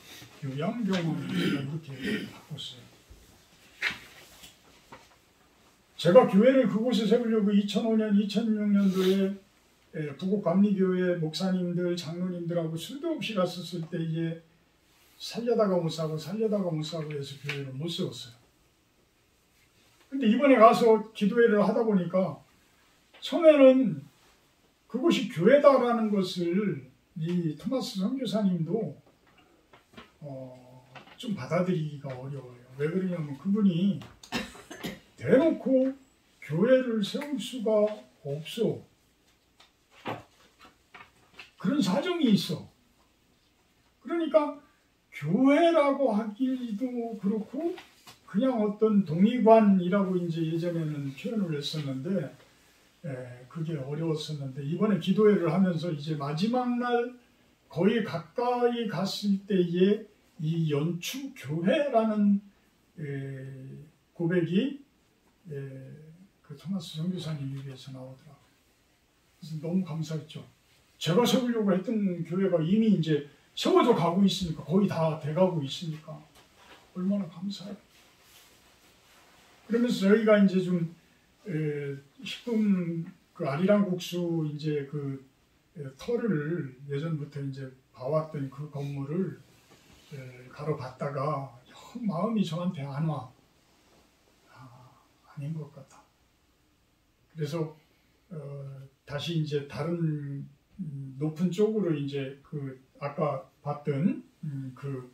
요양병원 이렇게 바꿨어요. 제가 교회를 그곳에 세우려고 2005년, 2006년도에 부곡 감리교회 목사님들, 장로님들하고 술도 없이 갔었을 때 이제 살려다가 못 사고 해서 교회를 못 세웠어요. 근데 이번에 가서 기도회를 하다 보니까 처음에는 그곳이 교회다라는 것을 이 토마스 선교사님도 좀 받아들이기가 어려워요. 왜 그러냐면 그분이 대놓고 교회를 세울 수가 없어. 그런 사정이 있어. 그러니까 교회라고 하기도 그렇고 그냥 어떤 동의관이라고 이제 예전에는 표현을 했었는데 그게 어려웠었는데 이번에 기도회를 하면서 이제 마지막 날 거의 가까이 갔을 때에 이 연추교회라는 고백이 그 토마스 선교사님 입에서 나오더라고요. 그래서 너무 감사했죠. 제가 세우려고 했던 교회가 이미 이제 세워져 가고 있으니까 거의 다 돼가고 있으니까 얼마나 감사해요. 그러면서 저희가 이제 좀 식품 그 아리랑 국수 이제 그 터를 예전부터 이제 봐왔던 그 건물을 가로봤다가 마음이 저한테 안 와. 아닌 것 같아. 그래서 다시 이제 다른 높은 쪽으로 이제 그 아까 봤던 그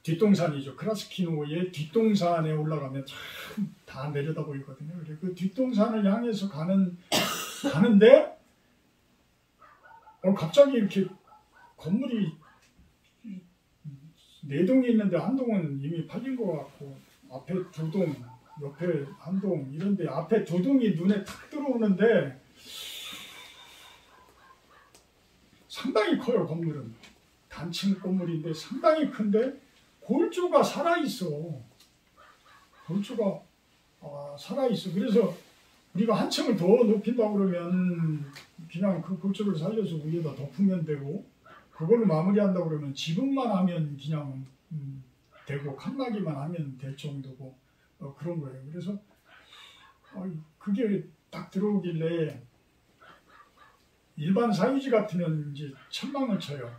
뒷동산이죠. 크라스키노의 뒷동산에 올라가면 참 다 내려다 보이거든요. 그래 그 뒷동산을 향해서 가는데 갑자기 이렇게 건물이 4동이 있는데 한 동은 이미 팔린 것 같고 앞에 2동, 옆에 한 동 이런데 앞에 2동이 눈에 탁 들어오는데 상당히 커요. 건물은 단층 건물인데 상당히 큰데 골조가 살아있어. 골조가 살아있어. 그래서 우리가 한 층을 더 높인다고 그러면 그냥 그 골조를 살려서 위에다 덮으면 되고 그걸로 마무리한다고 그러면 지붕만 하면 그냥 되고 칸막이만 하면 될 정도고 그런 거예요. 그래서 그게 딱 들어오길래 일반 사유지 같으면 이제 천망을 쳐요.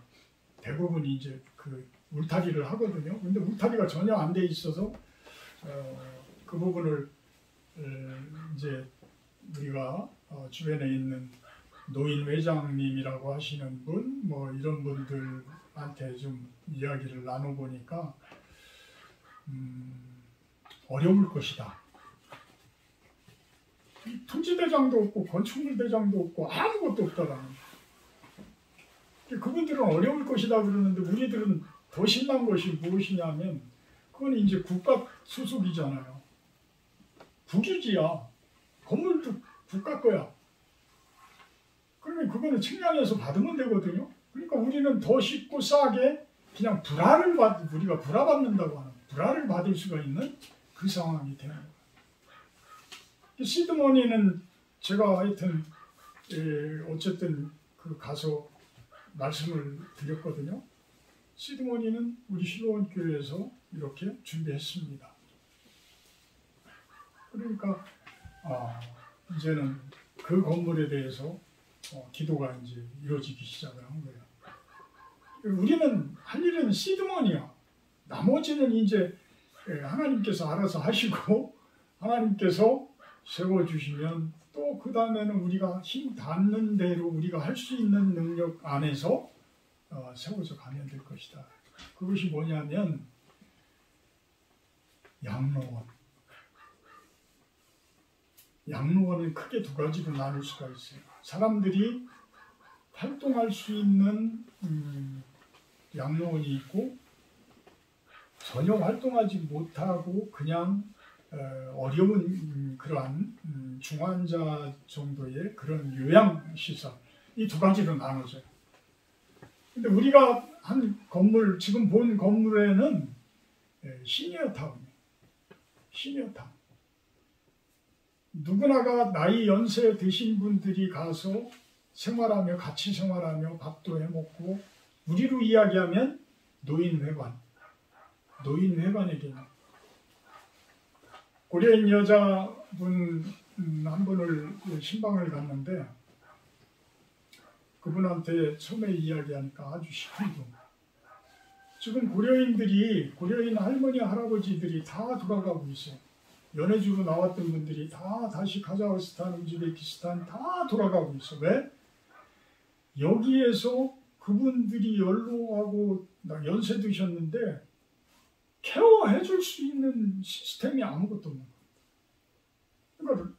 대부분이 이제 그 울타리를 하거든요. 근데 울타리가 전혀 안 돼 있어서 그 부분을 이제 우리가 주변에 있는 노인 회장님이라고 하시는 분, 뭐 이런 분들한테 좀 이야기를 나눠보니까 어려울 것이다. 토지대장도 없고 건축물 대장도 없고 아무것도 없다라는 거예요. 그분들은 어려울 것이다 그러는데 우리들은 더 신난 것이 무엇이냐면 그건 이제 국가 소속이잖아요. 국유지야. 건물도 국가 거야. 그러면 그거는 측량해서 받으면 되거든요. 그러니까 우리는 더 쉽고 싸게 그냥 우리가 불화받는다고 하는 불화를 받을 수가 있는 그 상황이 되는 거예요. 시드머니는 제가 하여튼 어쨌든 그 가서 말씀을 드렸거든요. 시드머니는 우리 실로원 교회에서 이렇게 준비했습니다. 그러니까 이제는 그 건물에 대해서 기도가 이제 이루어지기 시작을 한 거예요. 우리는 할 일은 시드머니야. 나머지는 이제 하나님께서 알아서 하시고 하나님께서 세워주시면 또 그 다음에는 우리가 힘 닿는 대로 우리가 할 수 있는 능력 안에서 세워져 가면 될 것이다. 그것이 뭐냐면 양로원. 양로원은 크게 2가지로 나눌 수가 있어요. 사람들이 활동할 수 있는 양로원이 있고 전혀 활동하지 못하고 그냥 어려운 그러한 중환자 정도의 그런 요양시설 이 2가지로 나눠져요. 근데 우리가 한 건물, 지금 본 건물에는 시니어타운이에요. 시니어타운. 누구나가 나이 연세 드신 분들이 가서 생활하며 같이 생활하며 밥도 해먹고, 우리로 이야기하면 노인회관. 노인회관에게는 고려인 여자분 한 분을 신방을 갔는데 그분한테 처음에 이야기하니까 아주 시큰둥. 지금 고려인 할머니 할아버지들이 다 돌아가고 있어요. 연해주로 나왔던 분들이 다 다시 카자흐스탄, 우즈베키스탄 다 돌아가고 있어. 왜? 여기에서 그분들이 연로하고 연세 드셨는데 케어해 줄 수 있는 시스템이 아무것도 없는 거예요. 그러니까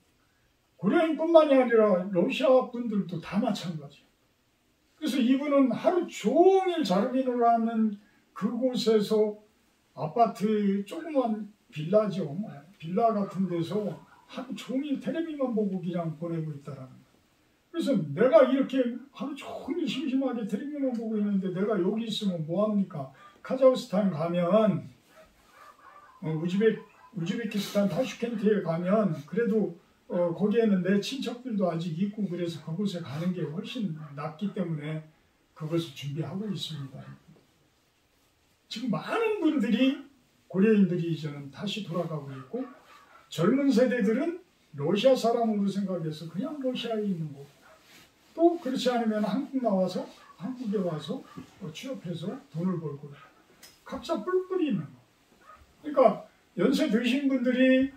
고려인뿐만이 아니라 러시아 분들도 다 마찬가지예요. 그래서 이분은 하루 종일 자르민으로 하는 그곳에서 아파트 조그만 빌라죠. 빌라 같은 데서 하루 종일 텔레비만 보고 그냥 보내고 있다라는 거예요. 그래서 내가 이렇게 하루 종일 심심하게 텔레비만 보고 있는데 내가 여기 있으면 뭐합니까? 카자흐스탄 가면 우즈베키스탄 타슈켄트에 가면 그래도 거기에는 내 친척들도 아직 있고 그래서 그곳에 가는 게 훨씬 낫기 때문에 그것을 준비하고 있습니다. 지금 많은 분들이 고려인들이 이제는 다시 돌아가고 있고 젊은 세대들은 러시아 사람으로 생각해서 그냥 러시아에 있는 거고 또 그렇지 않으면 한국에 와서 취업해서 돈을 벌고 각자 뿔뿔이 있는 거. 그러니까 연세 드신 분들이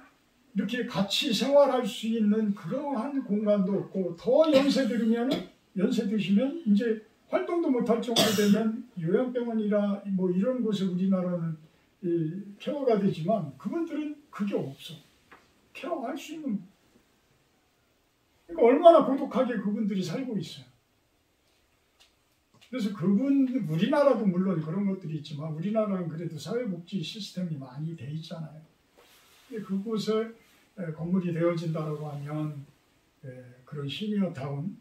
이렇게 같이 생활할 수 있는 그러한 공간도 없고 더 연세 드시면 이제 활동도 못할 정도 되면 요양병원이라 뭐 이런 곳에 우리나라는 케어가 되지만 그분들은 그게 없어. 케어할 수 있는. 그러니까 얼마나 고독하게 그분들이 살고 있어요. 그래서 우리나라도 물론 그런 것들이 있지만 우리나라는 그래도 사회복지 시스템이 많이 돼 있잖아요. 그곳에 건물이 되어진다라고 하면 그런 시니어타운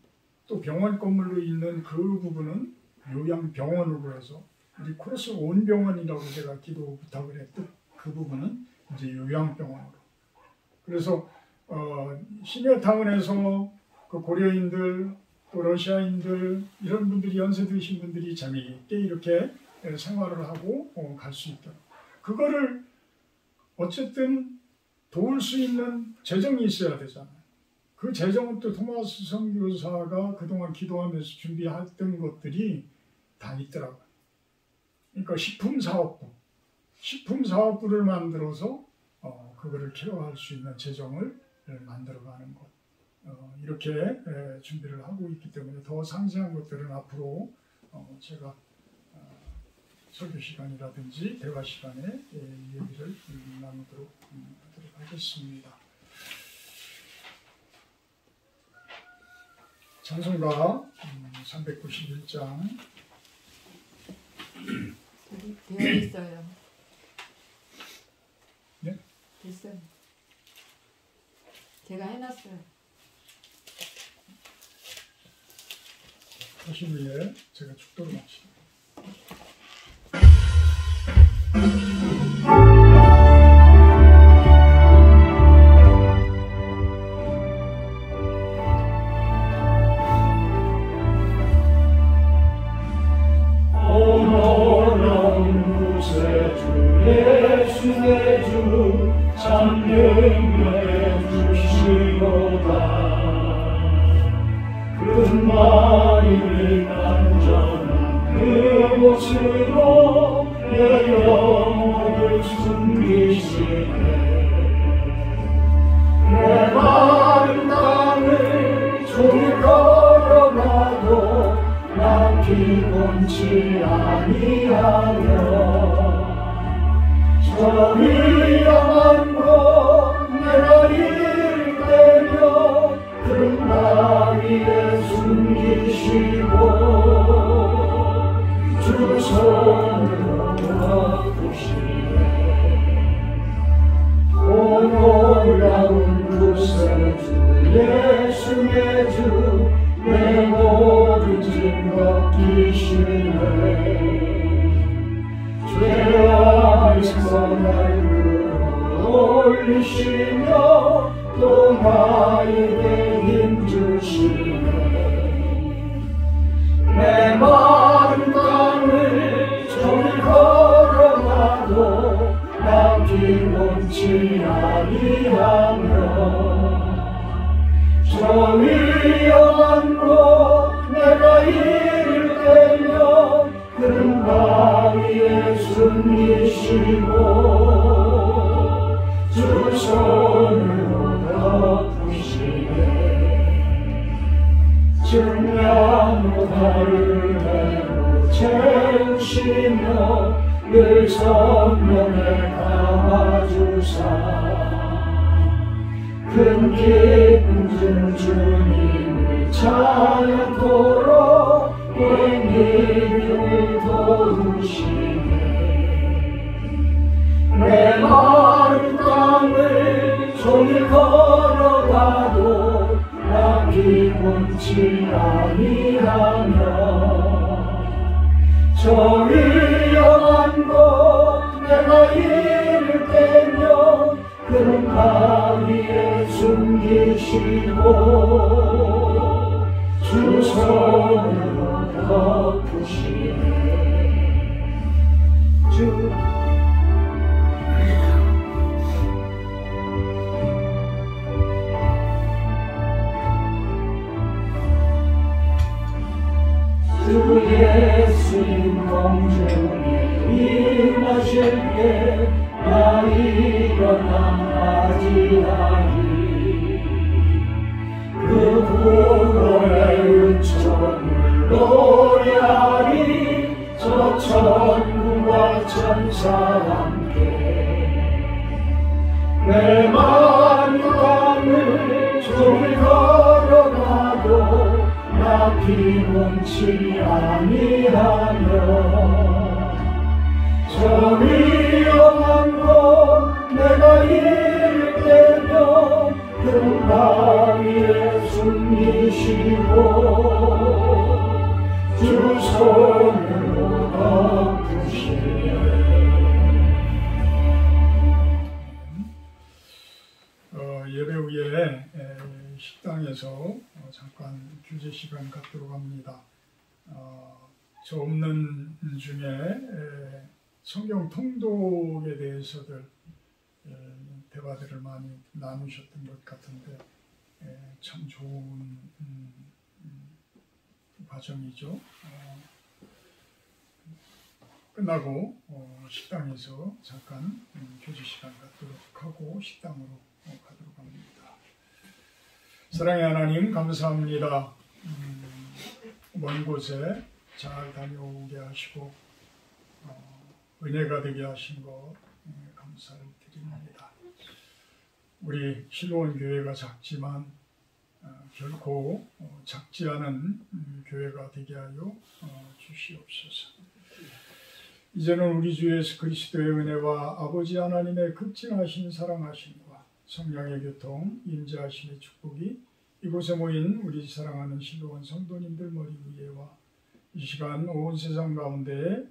또 병원 건물로 있는 그 부분은 요양병원으로 해서 우리 크로스 온병원이라고 제가 기도 부탁을 했던 그 부분은 이제 요양병원으로. 그래서 시니어타운에서 그 고려인들 또 러시아인들 이런 분들이 연세 드신 분들이 재미있게 이렇게 생활을 하고 갈 수 있도록 그거를 어쨌든 도울 수 있는 재정이 있어야 되잖아요. 그 재정은 또 토마스 선교사가 그동안 기도하면서 준비했던 것들이 다 있더라고요. 그러니까 식품사업부를 만들어서 그거를 케어할 수 있는 재정을 만들어가는 것. 이렇게 준비를 하고 있기 때문에 더 상세한 것들은 앞으로 제가 설교 시간이라든지 대화 시간에 얘기를 나누도록 하겠습니다. 찬송가 391장 되어 있어요. 네? 됐어요. 제가 해놨어요. 하신 후에 제가 축도를 마칩니다. 예수의 주 내 모든 짐 벗기시네 손을 끌어올리시며 또 나에게 힘주시네. 내 마른 땅을 종일 걸어가도 나 피곤치 아니하며 저 위험한 곳 내가 이를 때며 금방위에 숨기시고 주 손으로 덮으시네. 증량으로 나를 내로 채우시며 늘 성령에 감아주사 큰 기쁨 준 주님을 찬양토록 내 믿음을 도우시네. 내 마른 땅을 종일 걸어가도 나 피곤치 아니하며 저 위험한 곳 내가 이를 때며 큰 바위에 숨기시고 주 손으로 덮으시네. 주 예수님 공중에 임하실 때 나 일어나지 아니 그 구원의 은총을 노래하리 저 천국과 천사와 함께 내 마른 땅을 종일 걸어가도 나 피곤치 아니하며 저 위험한 곳 내가 이를 때며 큰 바위에 숨기시고 주 손으로 덮으시네. 예배 후에 식당에서 잠깐 교제 시간 갖도록 합니다. 저 없는 중에 성경 통독에 대해서들 대화들을 많이 나누셨던 것 같은데 참 좋은 과정이죠. 끝나고 식당에서 잠깐 교제 시간 갖도록 하고 식당으로 가도록 합니다. 사랑의 하나님 감사합니다. 먼 곳에 잘 다녀오게 하시고 은혜가 되게 하신 것 감사를 드립니다. 우리 실로원 교회가 작지만 결코 작지 않은 교회가 되게 하여 주시옵소서. 이제는 우리 주 예수 그리스도의 은혜와 아버지 하나님의 극진하신 사랑하심과 성령의 교통, 임재하심의 축복이 이곳에 모인 우리 사랑하는 실로원 성도님들 머리 위에와 이 시간 온 세상 가운데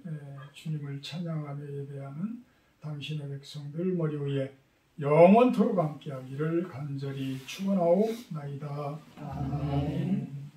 주님을 찬양하며 예배하는 당신의 백성들 머리 위에 영원토록 함께하기를 간절히 축원하옵나이다. 아멘.